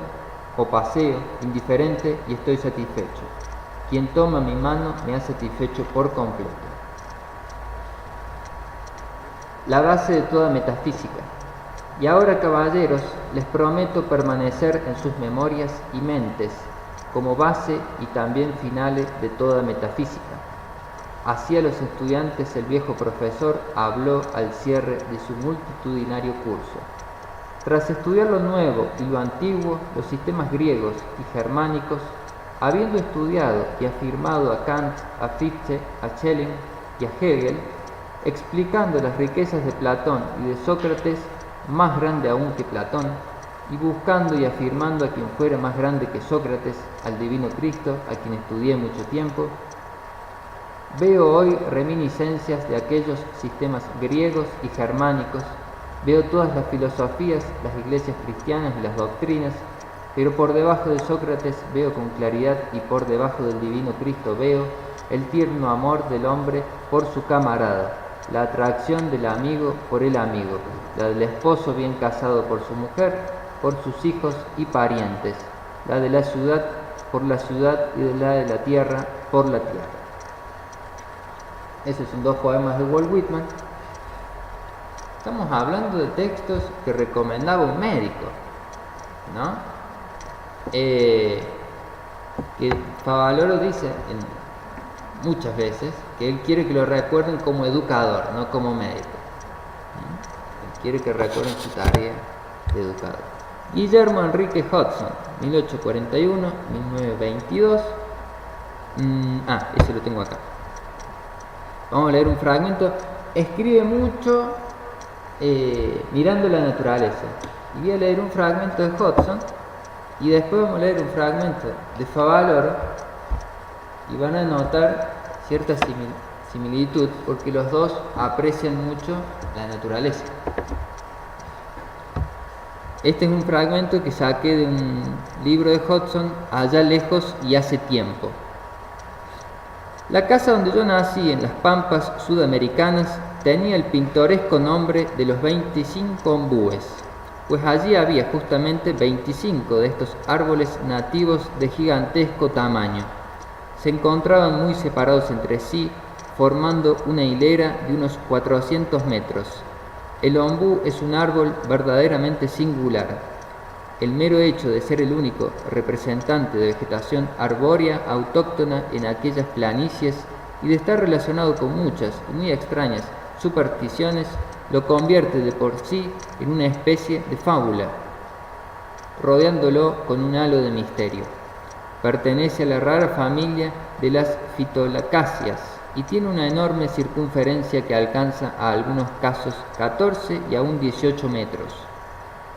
o paseo indiferente y estoy satisfecho. Quien toma mi mano me ha satisfecho por completo. La base de toda metafísica. Y ahora, caballeros, les prometo permanecer en sus memorias y mentes como base y también finales de toda metafísica. Así a los estudiantes el viejo profesor habló al cierre de su multitudinario curso. Tras estudiar lo nuevo y lo antiguo, los sistemas griegos y germánicos, habiendo estudiado y afirmado a Kant, a Fichte, a Schelling y a Hegel, explicando las riquezas de Platón y de Sócrates, más grande aún que Platón, y buscando y afirmando a quien fuera más grande que Sócrates, al divino Cristo, a quien estudié mucho tiempo, veo hoy reminiscencias de aquellos sistemas griegos y germánicos, veo todas las filosofías, las iglesias cristianas y las doctrinas, pero por debajo de Sócrates veo con claridad y por debajo del divino Cristo veo el tierno amor del hombre por su camarada, la atracción del amigo por el amigo, la del esposo bien casado por su mujer, por sus hijos y parientes, la de la ciudad por la ciudad y la de la tierra por la tierra. Esos son dos poemas de Walt Whitman. Estamos hablando de textos que recomendaba un médico, ¿no? Que Favaloro dice muchas veces que él quiere que lo recuerden como educador, no como médico. Él quiere que recuerden su tarea de educador. Guillermo Enrique Hudson, 1841-1922. Ese lo tengo acá. Vamos a leer un fragmento. Escribe mucho mirando la naturaleza. Y voy a leer un fragmento de Hudson y después vamos a leer un fragmento de Favaloro y van a notar cierta similitud porque los dos aprecian mucho la naturaleza. Este es un fragmento que saqué de un libro de Hudson, Allá lejos y hace tiempo. La casa donde yo nací, en las pampas sudamericanas, tenía el pintoresco nombre de los 25 ombúes, pues allí había justamente 25 de estos árboles nativos de gigantesco tamaño. Se encontraban muy separados entre sí, formando una hilera de unos 400 metros. El ombú es un árbol verdaderamente singular. El mero hecho de ser el único representante de vegetación arbórea autóctona en aquellas planicies y de estar relacionado con muchas y muy extrañas supersticiones lo convierte de por sí en una especie de fábula, rodeándolo con un halo de misterio. Pertenece a la rara familia de las fitolacáceas y tiene una enorme circunferencia que alcanza a algunos casos 14 y aún 18 metros.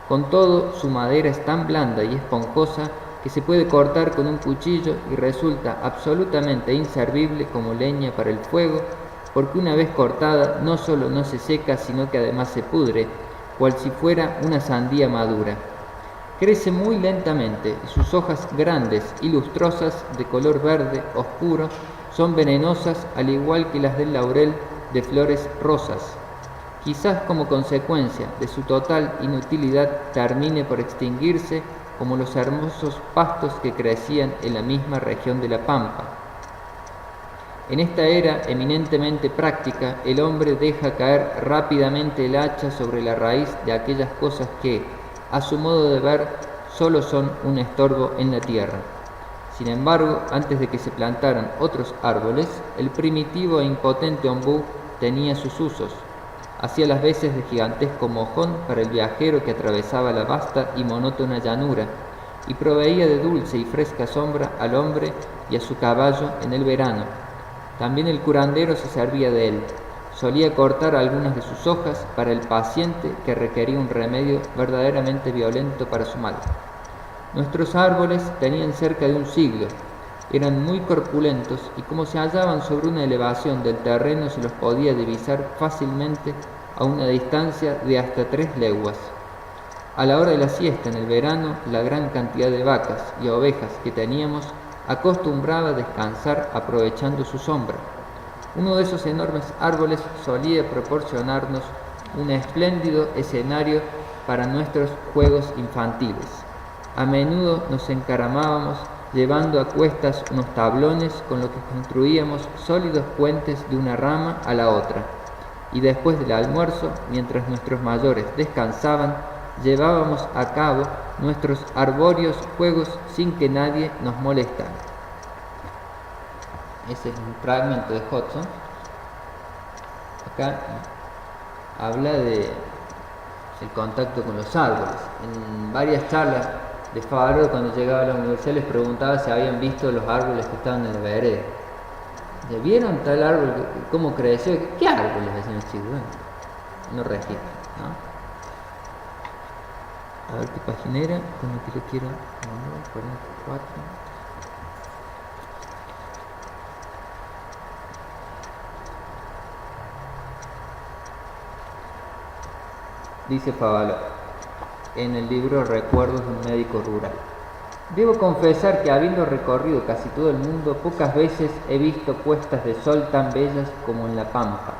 Con todo, su madera es tan blanda y esponjosa que se puede cortar con un cuchillo y resulta absolutamente inservible como leña para el fuego, porque una vez cortada no solo no se seca, sino que además se pudre, cual si fuera una sandía madura. Crece muy lentamente y sus hojas grandes y lustrosas de color verde oscuro son venenosas al igual que las del laurel de flores rosas. Quizás como consecuencia de su total inutilidad termine por extinguirse como los hermosos pastos que crecían en la misma región de la pampa. En esta era eminentemente práctica, el hombre deja caer rápidamente el hacha sobre la raíz de aquellas cosas que, a su modo de ver, solo son un estorbo en la tierra. Sin embargo, antes de que se plantaran otros árboles, el primitivo e impotente ombú tenía sus usos. Hacía las veces de gigantesco mojón para el viajero que atravesaba la vasta y monótona llanura, y proveía de dulce y fresca sombra al hombre y a su caballo en el verano. También el curandero se servía de él. Solía cortar algunas de sus hojas para el paciente que requería un remedio verdaderamente violento para su mal. Nuestros árboles tenían cerca de un siglo, eran muy corpulentos y como se hallaban sobre una elevación del terreno se los podía divisar fácilmente a una distancia de hasta 3 leguas. A la hora de la siesta en el verano, la gran cantidad de vacas y ovejas que teníamos acostumbraba a descansar aprovechando su sombra. Uno de esos enormes árboles solía proporcionarnos un espléndido escenario para nuestros juegos infantiles. A menudo nos encaramábamos llevando a cuestas unos tablones con los que construíamos sólidos puentes de una rama a la otra, y después del almuerzo, mientras nuestros mayores descansaban, llevábamos a cabo nuestros arbóreos juegos sin que nadie nos molestara. Ese es un fragmento de Hodgson. Acá habla del contacto con los árboles. En varias charlas de Faro, cuando llegaba a la universidad, les preguntaba si habían visto los árboles que estaban en la vereda. ¿Vieron tal árbol? ¿Cómo creció? ¿Qué árboles hacen los chicos? Bueno, no registran, ¿no? A ver qué página era, cuando que lo quiero. 44. Dice Favaló en el libro Recuerdos de un médico rural: debo confesar que habiendo recorrido casi todo el mundo, pocas veces he visto puestas de sol tan bellas como en la Pampa.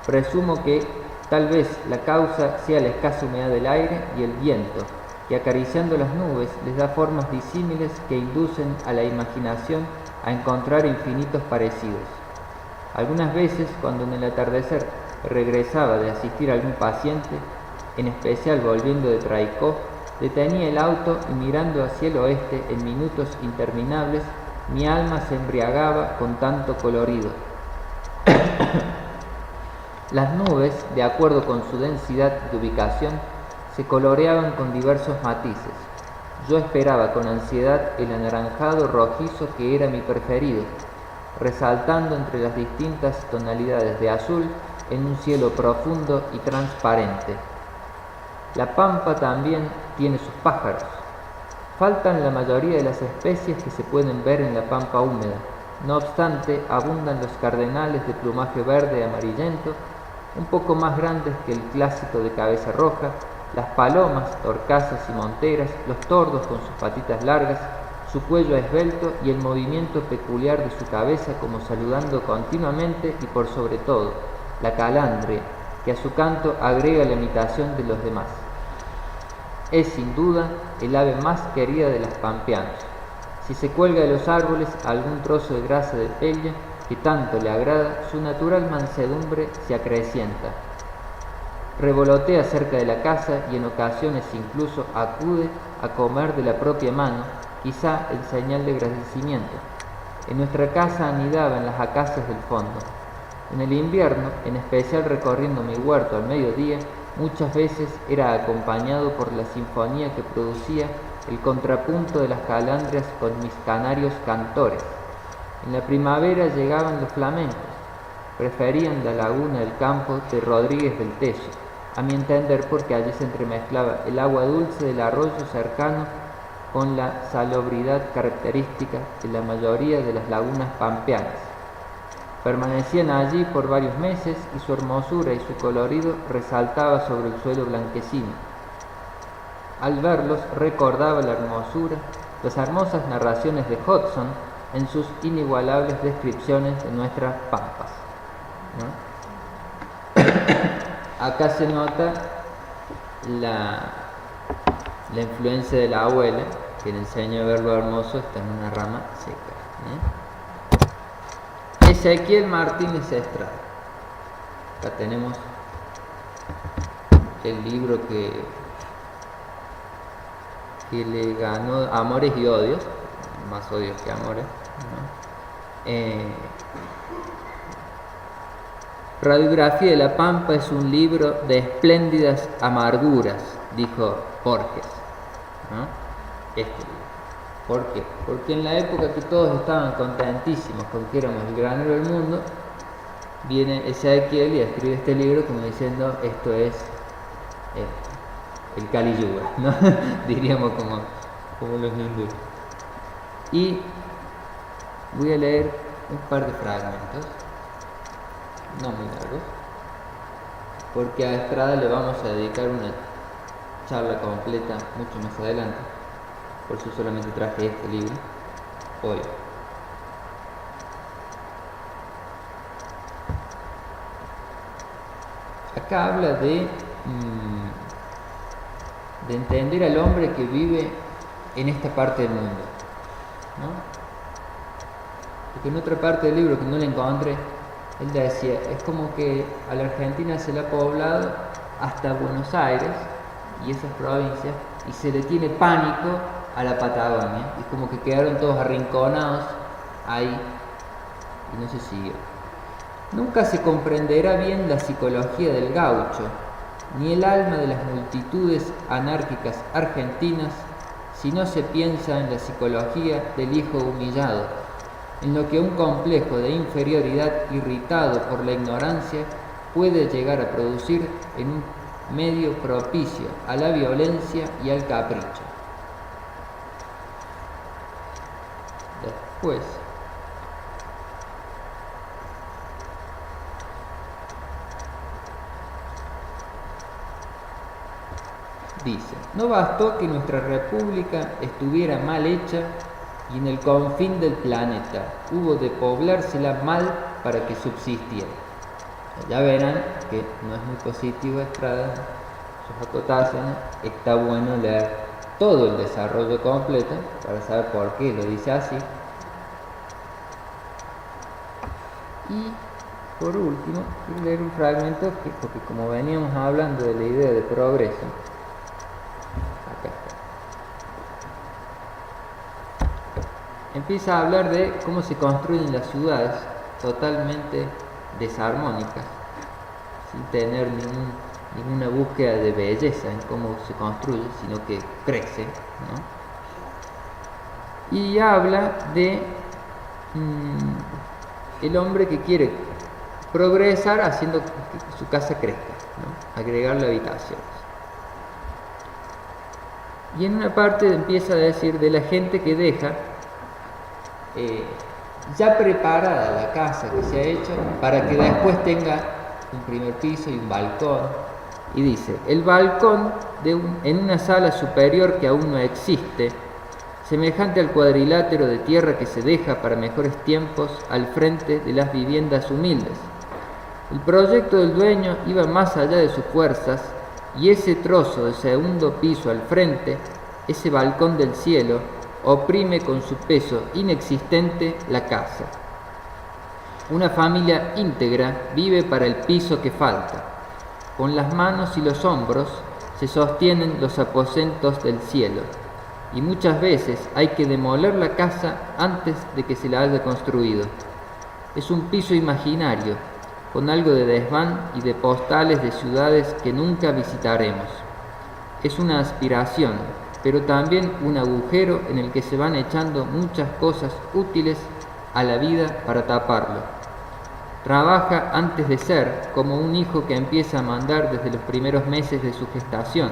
Presumo que tal vez la causa sea la escasa humedad del aire y el viento, que acariciando las nubes les da formas disímiles que inducen a la imaginación a encontrar infinitos parecidos. Algunas veces, cuando en el atardecer regresaba de asistir a algún paciente, en especial volviendo de Traicó, detenía el auto y mirando hacia el oeste en minutos interminables, mi alma se embriagaba con tanto colorido. Las nubes, de acuerdo con su densidad de ubicación, se coloreaban con diversos matices. Yo esperaba con ansiedad el anaranjado rojizo que era mi preferido, resaltando entre las distintas tonalidades de azul en un cielo profundo y transparente. La pampa también tiene sus pájaros. Faltan la mayoría de las especies que se pueden ver en la pampa húmeda. No obstante, abundan los cardenales de plumaje verde y amarillento, un poco más grandes que el clásico de cabeza roja, las palomas, torcasas y monteras, los tordos con sus patitas largas, su cuello esbelto y el movimiento peculiar de su cabeza como saludando continuamente, y por sobre todo, la calandria, que a su canto agrega la imitación de los demás. Es sin duda el ave más querida de las pampeanos. Si se cuelga de los árboles algún trozo de grasa de pella que tanto le agrada, su natural mansedumbre se acrecienta. Revolotea cerca de la casa y en ocasiones incluso acude a comer de la propia mano, quizá en señal de agradecimiento. En nuestra casa anidaba en las acacias del fondo. En el invierno, en especial recorriendo mi huerto al mediodía, muchas veces era acompañado por la sinfonía que producía el contrapunto de las calandrias con mis canarios cantores. En la primavera llegaban los flamencos. Preferían la laguna del campo de Rodríguez del Teso, a mi entender porque allí se entremezclaba el agua dulce del arroyo cercano con la salobridad característica de la mayoría de las lagunas pampeanas. Permanecían allí por varios meses y su hermosura y su colorido resaltaba sobre el suelo blanquecino. Al verlos recordaba la hermosura, las hermosas narraciones de Hodgson en sus inigualables descripciones de nuestras pampas, ¿no? Acá se nota la influencia de la abuela, que le enseñó a ver lo hermoso está en una rama seca, Ezequiel Martínez Estrada. Acá tenemos el libro que le ganó Amores y Odios, más odios que amores, ¿no? Radiografía de la Pampa es un libro de espléndidas amarguras, dijo Borges, ¿no? Este libro. ¿Por qué? Porque en la época que todos estaban contentísimos con que éramos el granero del mundo, viene Ezequiel y escribe este libro como diciendo esto es el Kali Yuga, ¿no? Diríamos como como los hindúes. Y voy a leer un par de fragmentos, no muy largos, porque a Estrada le vamos a dedicar una charla completa mucho más adelante. Por eso solamente traje este libro hoy. Acá habla de entender al hombre que vive en esta parte del mundo, ¿no? Porque en otra parte del libro que no le encontré, él decía, es como que a la Argentina se le ha poblado hasta Buenos Aires y esas provincias, y se le tiene pánico a la Patagonia, y como que quedaron todos arrinconados ahí y no se siguió. Nunca se comprenderá bien la psicología del gaucho, ni el alma de las multitudes anárquicas argentinas, si no se piensa en la psicología del hijo humillado, en lo que un complejo de inferioridad irritado por la ignorancia puede llegar a producir en un medio propicio a la violencia y al capricho. Después, dice, no bastó que nuestra república estuviera mal hecha y en el confín del planeta hubo de poblársela mal para que subsistiera. Ya verán que no es muy positivo Estrada, sus acotaciones. Está bueno leer todo el desarrollo completo para saber por qué lo dice así. Y por último, quiero leer un fragmento porque como veníamos hablando de la idea de progreso, acá está. Empieza a hablar de cómo se construyen las ciudades totalmente desarmónicas, sin tener ninguna búsqueda de belleza en cómo se construye, sino que crece, ¿no? Y habla de el hombre que quiere progresar haciendo que su casa crezca, ¿no? Agregarle habitaciones. Y en una parte empieza a decir de la gente que deja ya preparada la casa que se ha hecho para que después tenga un primer piso y un balcón. Y dice, el balcón en una sala superior que aún no existe, semejante al cuadrilátero de tierra que se deja para mejores tiempos al frente de las viviendas humildes. El proyecto del dueño iba más allá de sus fuerzas y ese trozo de segundo piso al frente, ese balcón del cielo, oprime con su peso inexistente la casa. Una familia íntegra vive para el piso que falta. Con las manos y los hombros se sostienen los aposentos del cielo, y muchas veces hay que demoler la casa antes de que se la haya construido. Es un piso imaginario, con algo de desván y de postales de ciudades que nunca visitaremos. Es una aspiración, pero también un agujero en el que se van echando muchas cosas útiles a la vida para taparlo. Trabaja antes de ser, como un hijo que empieza a mandar desde los primeros meses de su gestación.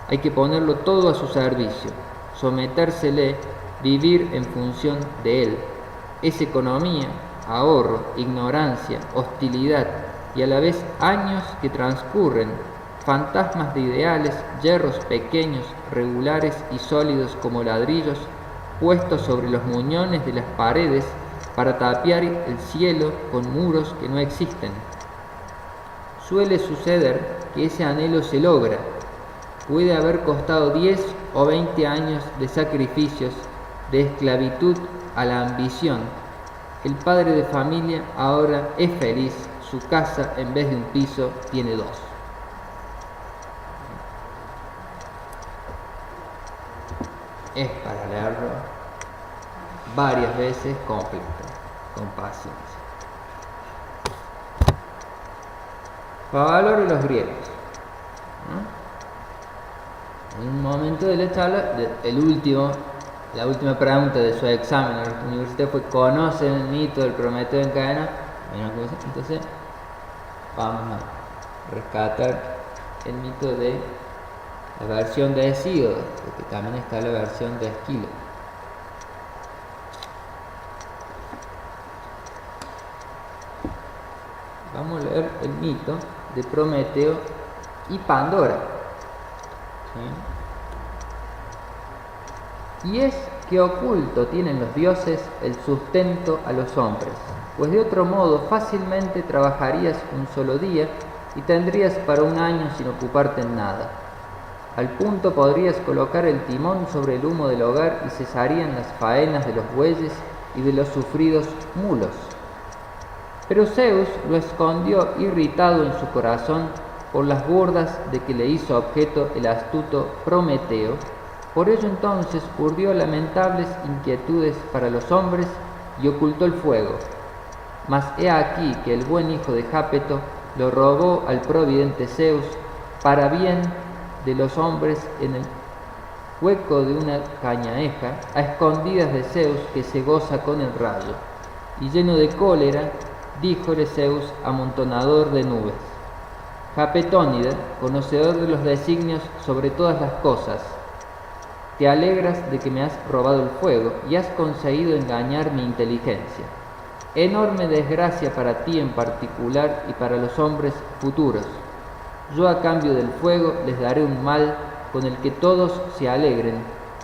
Hay que ponerlo todo a su servicio, sometérsele, vivir en función de él. Es economía, ahorro, ignorancia, hostilidad y a la vez años que transcurren, fantasmas de ideales, hierros pequeños, regulares y sólidos como ladrillos, puestos sobre los muñones de las paredes para tapiar el cielo con muros que no existen. Suele suceder que ese anhelo se logra. Puede haber costado 10 o 20 años de sacrificios, de esclavitud a la ambición. El padre de familia ahora es feliz, su casa en vez de un piso tiene 2. Es para leerlo varias veces completo, con paciencia. Valor de los griegos, ¿no? En un momento de la charla, la última pregunta de su examen en la universidad fue: ¿conocen el mito del Prometeo en cadena? Entonces vamos a rescatar el mito de la versión de Hesíodo, porque también está la versión de Esquilo. Vamos a leer el mito de Prometeo y Pandora. ¿Sí? Y es que oculto tienen los dioses el sustento a los hombres, pues de otro modo fácilmente trabajarías un solo día y tendrías para un año sin ocuparte en nada. Al punto podrías colocar el timón sobre el humo del hogar y cesarían las faenas de los bueyes y de los sufridos mulos. Pero Zeus lo escondió irritado en su corazón por las burdas de que le hizo objeto el astuto Prometeo. Por ello entonces urdió lamentables inquietudes para los hombres y ocultó el fuego. Mas he aquí que el buen hijo de Jápeto lo robó al providente Zeus para bien de los hombres en el hueco de una cañaeja, a escondidas de Zeus que se goza con el rayo. Y lleno de cólera, díjole Zeus, amontonador de nubes: Japetónida, conocedor de los designios sobre todas las cosas, te alegras de que me has robado el fuego y has conseguido engañar mi inteligencia. Enorme desgracia para ti en particular y para los hombres futuros. Yo a cambio del fuego les daré un mal con el que todos se alegren,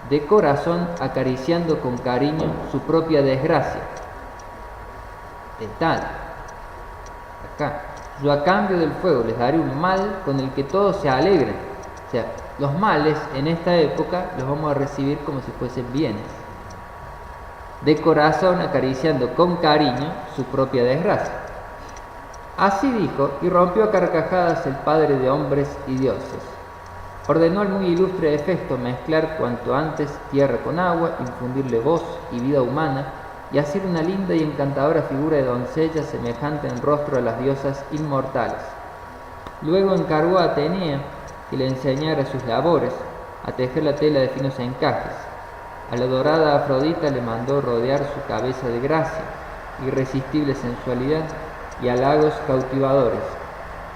de corazón acariciando con cariño su propia desgracia. ¿Qué tal? Acá. Yo a cambio del fuego les daré un mal con el que todos se alegren. O sea, los males en esta época los vamos a recibir como si fuesen bienes. De corazón acariciando con cariño su propia desgracia. Así dijo, y rompió a carcajadas el padre de hombres y dioses. Ordenó al muy ilustre Hefesto mezclar cuanto antes tierra con agua, infundirle voz y vida humana, y hacer una linda y encantadora figura de doncella semejante en rostro a las diosas inmortales. Luego encargó a Atenea que le enseñara sus labores, a tejer la tela de finos encajes. A la dorada Afrodita le mandó rodear su cabeza de gracia, irresistible sensualidad y halagos cautivadores.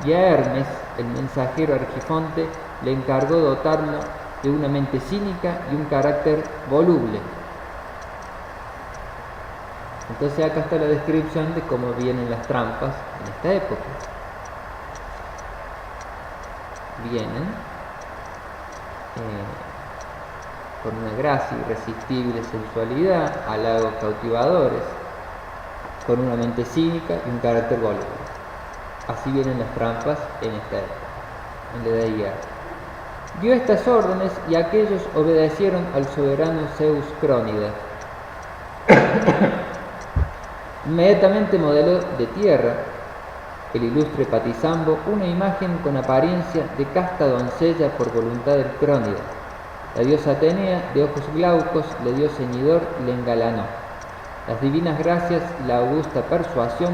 Y a Hermes, el mensajero Argifonte, le encargó dotarlo de una mente cínica y un carácter voluble. Entonces acá está la descripción de cómo vienen las trampas en esta época. Vienen con una gracia, irresistible sensualidad, halagos cautivadores, con una mente cínica y un carácter voluble. Así vienen las trampas en esta época, en la Edad Hierro. Dio estas órdenes y aquellos obedecieron al soberano Zeus Crónida. Inmediatamente modeló de tierra el ilustre Patisambo una imagen con apariencia de casta doncella por voluntad del Crónida. La diosa Atenea, de ojos glaucos, le dio ceñidor y le engalanó. Las divinas gracias y la augusta persuasión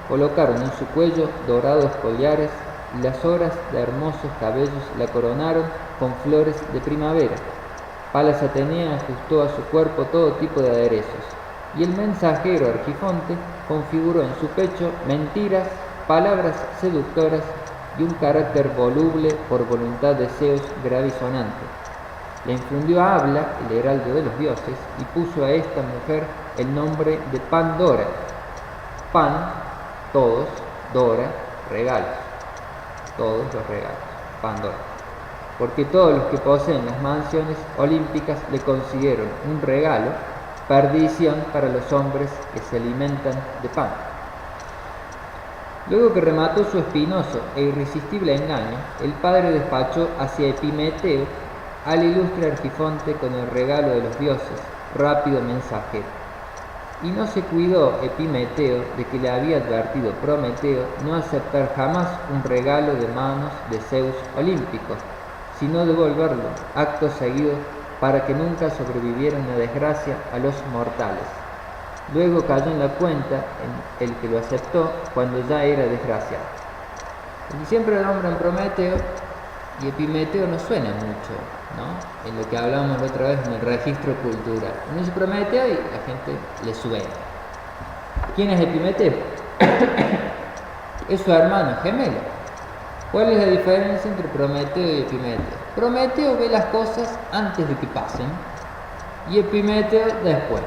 colocaron en su cuello dorados collares y las horas de hermosos cabellos la coronaron con flores de primavera. Palas Atenea ajustó a su cuerpo todo tipo de aderezos, y el mensajero Argifonte configuró en su pecho mentiras, palabras seductoras y un carácter voluble por voluntad de Zeus gravisonante. Le infundió habla, el heraldo de los dioses, y puso a esta mujer el nombre de Pandora. Pan, todos, Dora, regalos. Todos los regalos, Pandora. Porque todos los que poseen las mansiones olímpicas le consiguieron un regalo, perdición para los hombres que se alimentan de pan. Luego que remató su espinoso e irresistible engaño, el padre despachó hacia Epimeteo al ilustre Argifonte con el regalo de los dioses, rápido mensajero. Y no se cuidó Epimeteo de que le había advertido Prometeo no aceptar jamás un regalo de manos de Zeus olímpico, sino devolverlo acto seguido para que nunca sobreviviera una desgracia a los mortales. Luego cayó en la cuenta en el que lo aceptó cuando ya era desgraciado. Y siempre nombran Prometeo y Epimeteo no suena mucho, ¿no? En lo que hablamos la otra vez en el registro cultural. Uno dice Prometeo y la gente le suena. ¿Quién es Epimeteo? Es su hermano gemelo. ¿Cuál es la diferencia entre Prometeo y Epimeteo? Prometeo ve las cosas antes de que pasen y Epimeteo después.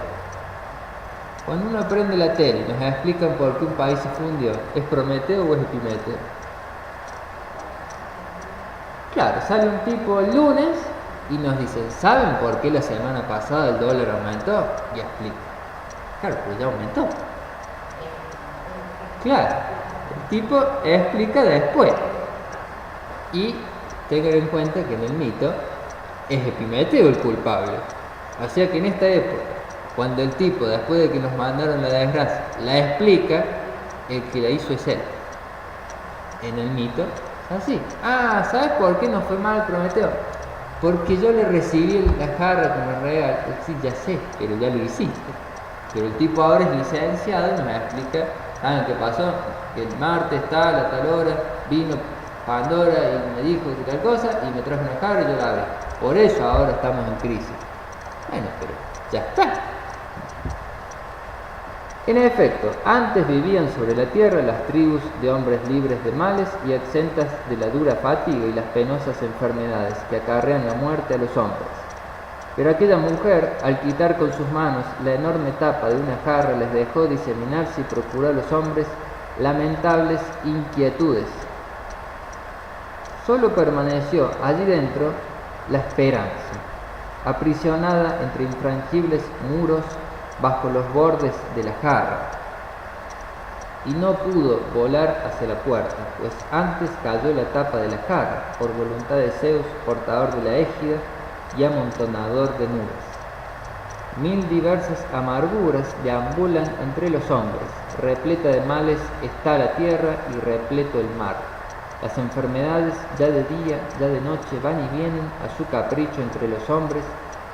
Cuando uno prende la tele y nos explican por qué un país se fundió, ¿es Prometeo o es Epimeteo? Claro, sale un tipo el lunes y nos dice, ¿saben por qué la semana pasada el dólar aumentó? Y explica. Claro, pues ya aumentó. Claro, el tipo explica después. Y tengan en cuenta que en el mito es Epimeteo el culpable. O sea que en esta época, cuando el tipo, después de que nos mandaron la desgracia, la explica, el que la hizo es él. En el mito es así. Ah, ¿sabes por qué nos fue mal Prometeo? Porque yo le recibí la jarra como regalo. Sí, ya sé, pero ya lo hiciste. Pero el tipo ahora es licenciado y nos explica, ¿saben qué pasó? Que el martes tal, a tal hora, vino Pandora y me dijo que tal cosa y me trajo una jarra y yo la abrí. Por eso ahora estamos en crisis. Bueno, pero ya está. En efecto, antes vivían sobre la tierra las tribus de hombres libres de males y exentas de la dura fatiga y las penosas enfermedades que acarrean la muerte a los hombres. Pero aquella mujer, al quitar con sus manos la enorme tapa de una jarra, les dejó diseminarse y procuró a los hombres lamentables inquietudes. Solo permaneció allí dentro la esperanza, aprisionada entre infrangibles muros bajo los bordes de la jarra, y no pudo volar hacia la puerta, pues antes cayó la tapa de la jarra, por voluntad de Zeus, portador de la égida y amontonador de nubes. Mil diversas amarguras deambulan entre los hombres, repleta de males está la tierra y repleto el mar. Las enfermedades, ya de día, ya de noche, van y vienen a su capricho entre los hombres,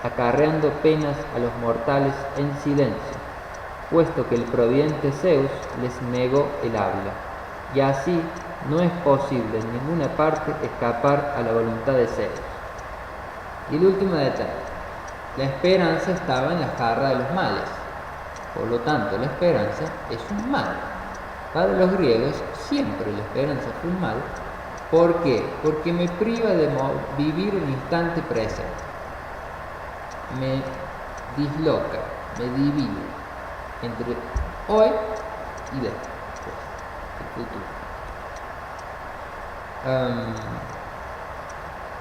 acarreando penas a los mortales en silencio, puesto que el providente Zeus les negó el habla, y así no es posible en ninguna parte escapar a la voluntad de Zeus. Y el último detalle, la esperanza estaba en la jarra de los males, por lo tanto la esperanza es un mal. Para los griegos siempre la esperanza fue un mal. ¿Por qué? Porque me priva de vivir el instante presente. Me disloca, me divide entre hoy y después, el futuro.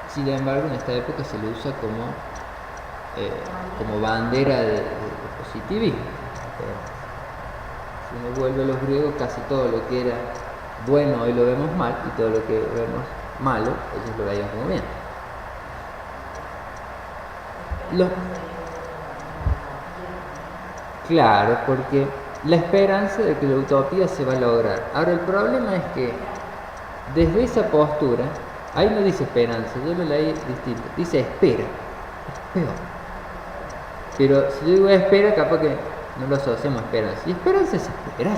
Sin embargo, en esta época se le usa como bandera de positivismo. Si uno vuelve a los griegos, casi todo lo que era bueno hoy lo vemos mal, y todo lo que vemos malo, ellos lo veían como bien. Claro, porque la esperanza de que la utopía se va a lograr. Ahora, el problema es que desde esa postura, ahí no dice esperanza, yo lo leí distinto, dice espera, es peor. Pero si yo digo espera, capaz que no lo asociamos a esperanza. Y esperanza es esperar.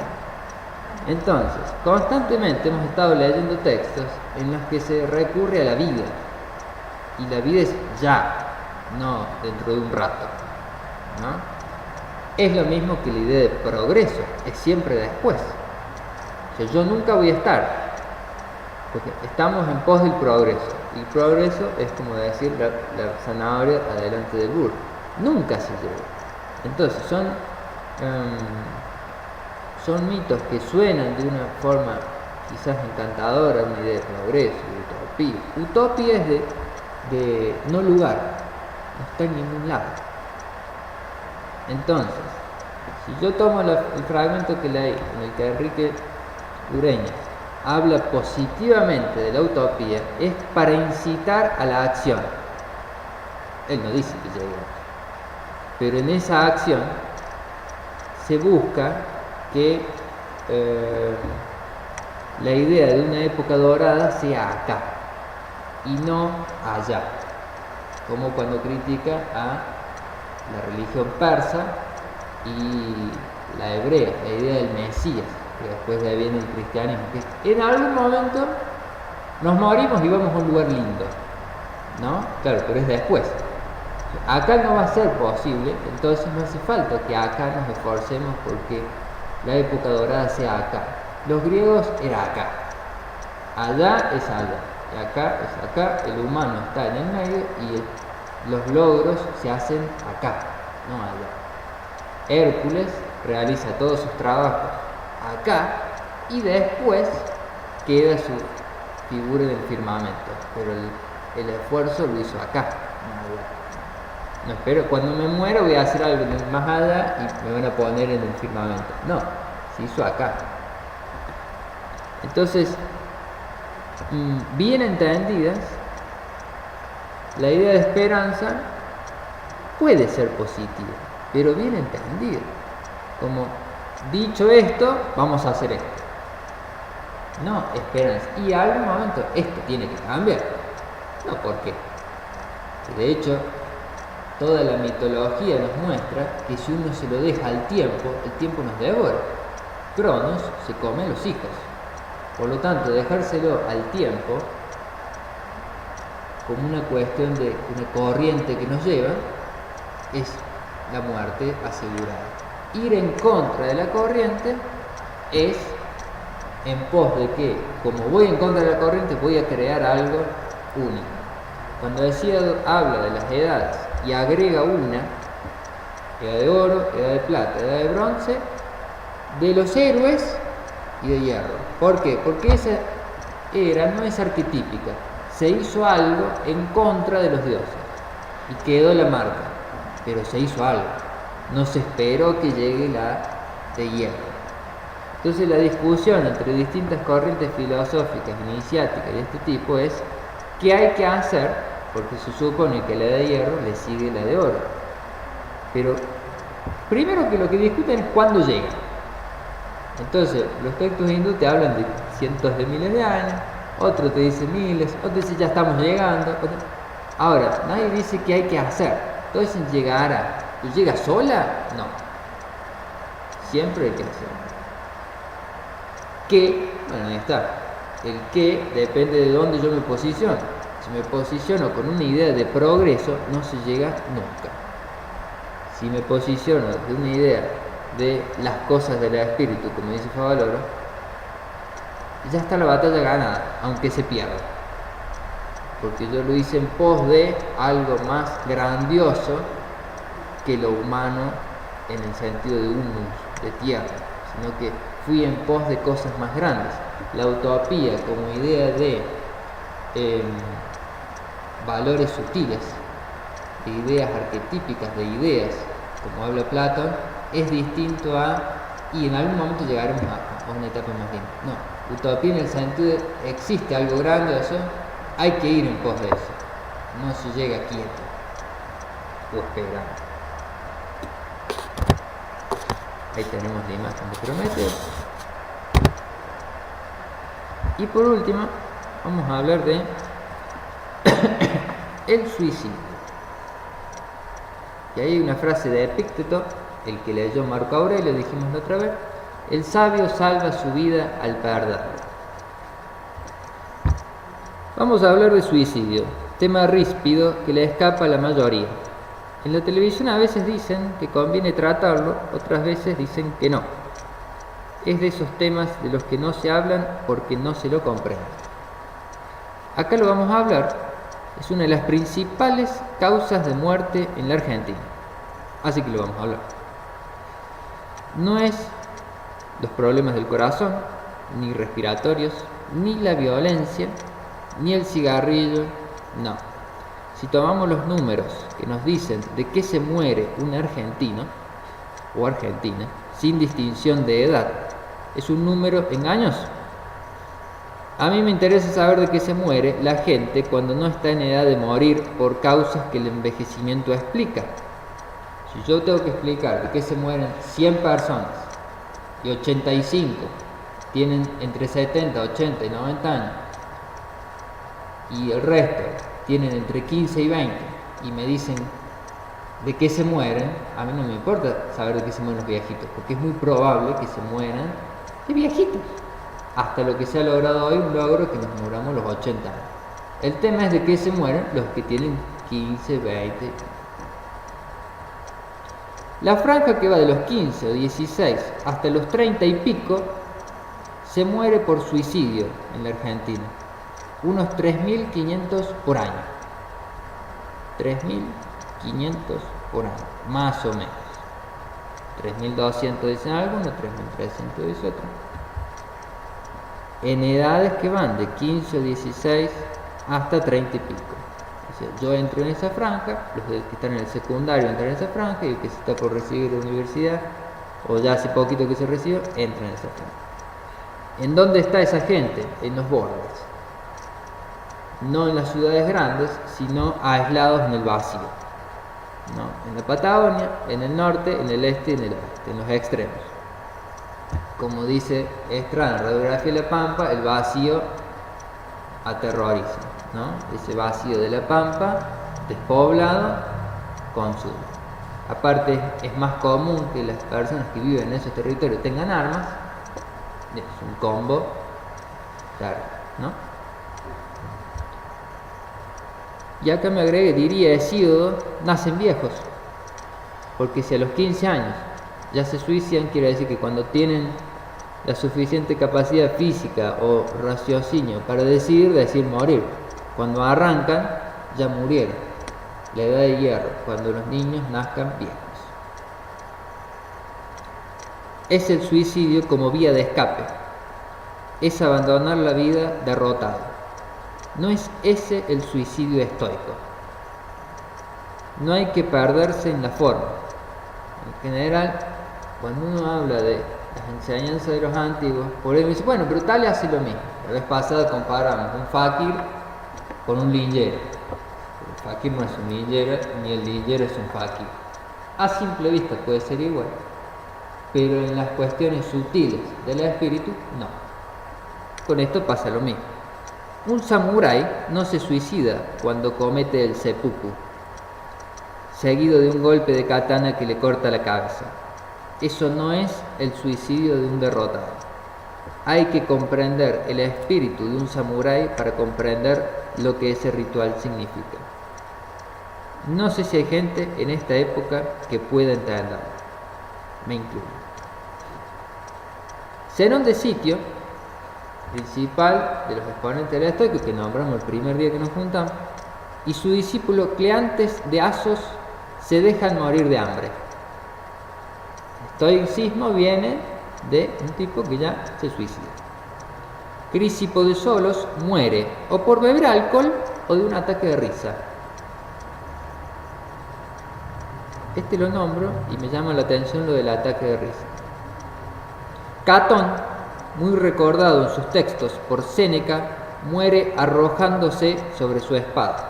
Entonces, constantemente hemos estado leyendo textos en los que se recurre a la vida. Y la vida es ya, no dentro de un rato, ¿no? Es lo mismo que la idea de progreso, es siempre después. O sea, yo nunca voy a estar, porque estamos en pos del progreso. Y el progreso es como decir la zanahoria adelante del burro. Nunca se llega. Entonces son mitos que suenan de una forma quizás encantadora, una idea de progreso, de utopía. Utopía es de no lugar, no está en ningún lado. Entonces, si yo tomo el fragmento que leí, en el que Enrique Ureña habla positivamente de la utopía, es para incitar a la acción. Él no dice que llegue, pero en esa acción se busca que la idea de una época dorada sea acá y no allá, como cuando critica a la religión persa y la hebrea, la idea del Mesías, que después de ahí viene el cristianismo, que en algún momento nos morimos y vamos a un lugar lindo, ¿no? Claro, pero es después. Acá no va a ser posible, entonces no hace falta que acá nos esforcemos porque la época dorada sea acá. Los griegos era acá. Allá es allá, y acá es acá, el humano está en el medio y los logros se hacen acá, no allá. Hércules realiza todos sus trabajos acá y después queda su figura en el firmamento, pero el esfuerzo lo hizo acá, no allá. No espero, cuando me muero voy a hacer algo más allá y me van a poner en el firmamento. No, se hizo acá. Entonces, bien entendidas, la idea de esperanza puede ser positiva, pero bien entendida. Como, dicho esto, vamos a hacer esto. No, esperanza. Y a algún momento esto tiene que cambiar. No, ¿por qué? De hecho, toda la mitología nos muestra que si uno se lo deja al tiempo, el tiempo nos devora. Cronos se come a los hijos. Por lo tanto, dejárselo al tiempo como una cuestión de una corriente que nos lleva es la muerte asegurada. Ir en contra de la corriente es en pos de que, como voy en contra de la corriente, voy a crear algo único. Cuando habla de las edades y agrega una, edad de oro, edad de plata, edad de bronce, de los héroes y de hierro. ¿Por qué? Porque esa era no es arquetípica. Se hizo algo en contra de los dioses y quedó la marca, pero se hizo algo. No se esperó que llegue la de hierro. Entonces la discusión entre distintas corrientes filosóficas, iniciáticas y de este tipo es qué hay que hacer, porque se supone que la de hierro le sigue la de oro. Pero primero que lo que discuten es cuándo llega. Entonces, los textos hindúes te hablan de cientos de miles de años, otro te dice miles, otro dice ya estamos llegando. Ahora, nadie dice qué hay que hacer. Todos dicen llegará. ¿Tú llegas sola? No. Siempre hay que hacer. ¿Qué? Bueno, ahí está. El qué depende de dónde yo me posiciono. Si me posiciono con una idea de progreso, no se llega nunca. Si me posiciono de una idea de las cosas del espíritu, como dice Favaloro, ya está la batalla ganada, aunque se pierda. Porque yo lo hice en pos de algo más grandioso que lo humano en el sentido de humus, de tierra, sino que fui en pos de cosas más grandes. La utopía como idea de valores sutiles, de ideas arquetípicas, de ideas, como habla Platón, es distinto a, y en algún momento llegaremos a una etapa más bien. No, utopía en el sentido de, existe algo grandioso, hay que ir en pos de eso, no se llega quieto o esperando. Ahí tenemos la imagen de Prometeo. Y por último, vamos a hablar de el suicidio. Y ahí hay una frase de Epícteto, el que leyó Marco Aurelio, dijimos la otra vez: el sabio salva su vida al perderla. Vamos a hablar de suicidio, tema ríspido que le escapa a la mayoría. En la televisión a veces dicen que conviene tratarlo, otras veces dicen que no. Es de esos temas de los que no se hablan porque no se lo comprende. Acá lo vamos a hablar, es una de las principales causas de muerte en la Argentina. Así que lo vamos a hablar. No es los problemas del corazón, ni respiratorios, ni la violencia, ni el cigarrillo, no. Si tomamos los números que nos dicen de qué se muere un argentino o argentina, sin distinción de edad, es un número en años. A mí me interesa saber de qué se muere la gente cuando no está en edad de morir por causas que el envejecimiento explica. Si yo tengo que explicar de qué se mueren 100 personas y 85 tienen entre 70, 80 y 90 años y el resto tienen entre 15 y 20 y me dicen de qué se mueren, a mí no me importa saber de qué se mueren los viejitos, porque es muy probable que se mueran de viejitos. Hasta lo que se ha logrado hoy, un logro que nos muramos los 80 años. El tema es de qué se mueren los que tienen 15, 20. La franja que va de los 15 o 16 hasta los 30 y pico se muere por suicidio en la Argentina. Unos 3.500 por año. 3.500 por año, más o menos. 3.200 dicen algunos, 3.300 dice otro. En edades que van de 15 o 16 hasta 30 y pico. O sea, yo entro en esa franja, los que están en el secundario entran en esa franja, y el que se está por recibir de la universidad, o ya hace poquito que se recibió, entra en esa franja. ¿En dónde está esa gente? En los bordes. No en las ciudades grandes, sino aislados en el vacío. ¿No? En la Patagonia, en el norte, en el este y en el oeste, en los extremos. Como dice Estrada en Radiografía de la Pampa, el vacío aterroriza, ¿no? Ese vacío de la Pampa, despoblado, consume. Aparte, es más común que las personas que viven en esos territorios tengan armas. Es un combo, claro, ¿no? Y acá me agregué, diría Hesíodo, nacen viejos, porque si a los 15 años ya se suicidan, quiere decir que cuando tienen la suficiente capacidad física o raciocinio para decir morir, cuando arrancan, ya murieron. La edad de hierro, cuando los niños nazcan viejos. Es el suicidio como vía de escape, es abandonar la vida derrotado. No es ese el suicidio estoico. No hay que perderse en la forma. En general, cuando uno habla de las enseñanzas de los antiguos, por ahí me dice, bueno, pero tal hace lo mismo. La vez pasada comparamos un fakir con un linjero. El fakir no es un linjero, ni el linjero es un fakir. A simple vista puede ser igual, pero en las cuestiones sutiles del espíritu, no. Con esto pasa lo mismo. Un samurái no se suicida cuando comete el seppuku, seguido de un golpe de katana que le corta la cabeza. Eso no es el suicidio de un derrotado. Hay que comprender el espíritu de un samurái para comprender lo que ese ritual significa. No sé si hay gente en esta época que pueda entenderlo. Me incluyo. Zenón de Sitio, principal de los exponentes del estoico, que nombramos el primer día que nos juntamos, y su discípulo Cleantes de Asos se dejan morir de hambre. Estoicismo viene de un tipo que ya se suicida. Crisipo de Solos muere o por beber alcohol o de un ataque de risa. Este lo nombro y me llama la atención lo del ataque de risa. Catón, muy recordado en sus textos por Séneca, muere arrojándose sobre su espada.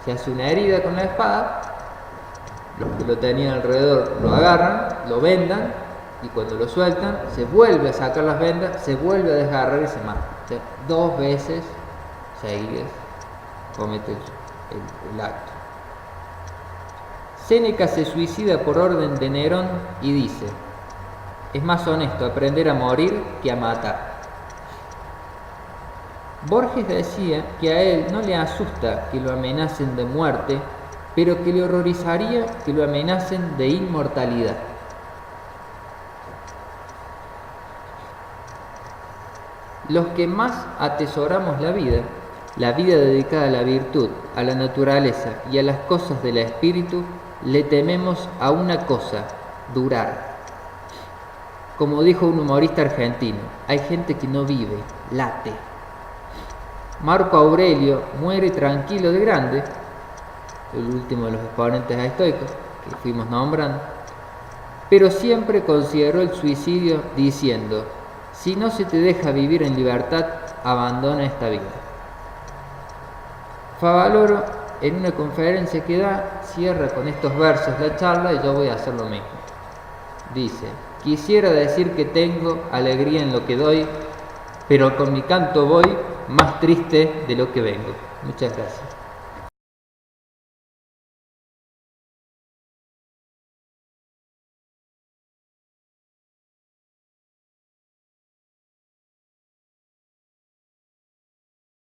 Se hace una herida con la espada, los que lo tenían alrededor lo agarran, lo vendan, y cuando lo sueltan, se vuelve a sacar las vendas, se vuelve a desgarrar y se mata. O sea, 2 veces seguidas comete el acto. Séneca se suicida por orden de Nerón y dice: es más honesto aprender a morir que a matar. Borges decía que a él no le asusta que lo amenacen de muerte, pero que le horrorizaría que lo amenacen de inmortalidad. Los que más atesoramos la vida dedicada a la virtud, a la naturaleza y a las cosas del espíritu, le tememos a una cosa: durar. Como dijo un humorista argentino, hay gente que no vive, late. Marco Aurelio muere tranquilo de grande, el último de los exponentes estoicos que fuimos nombrando, pero siempre consideró el suicidio diciendo: si no se te deja vivir en libertad, abandona esta vida. Favaloro, en una conferencia que da, cierra con estos versos la charla y yo voy a hacer lo mismo. Dice: quisiera decir que tengo alegría en lo que doy, pero con mi canto voy más triste de lo que vengo. Muchas gracias.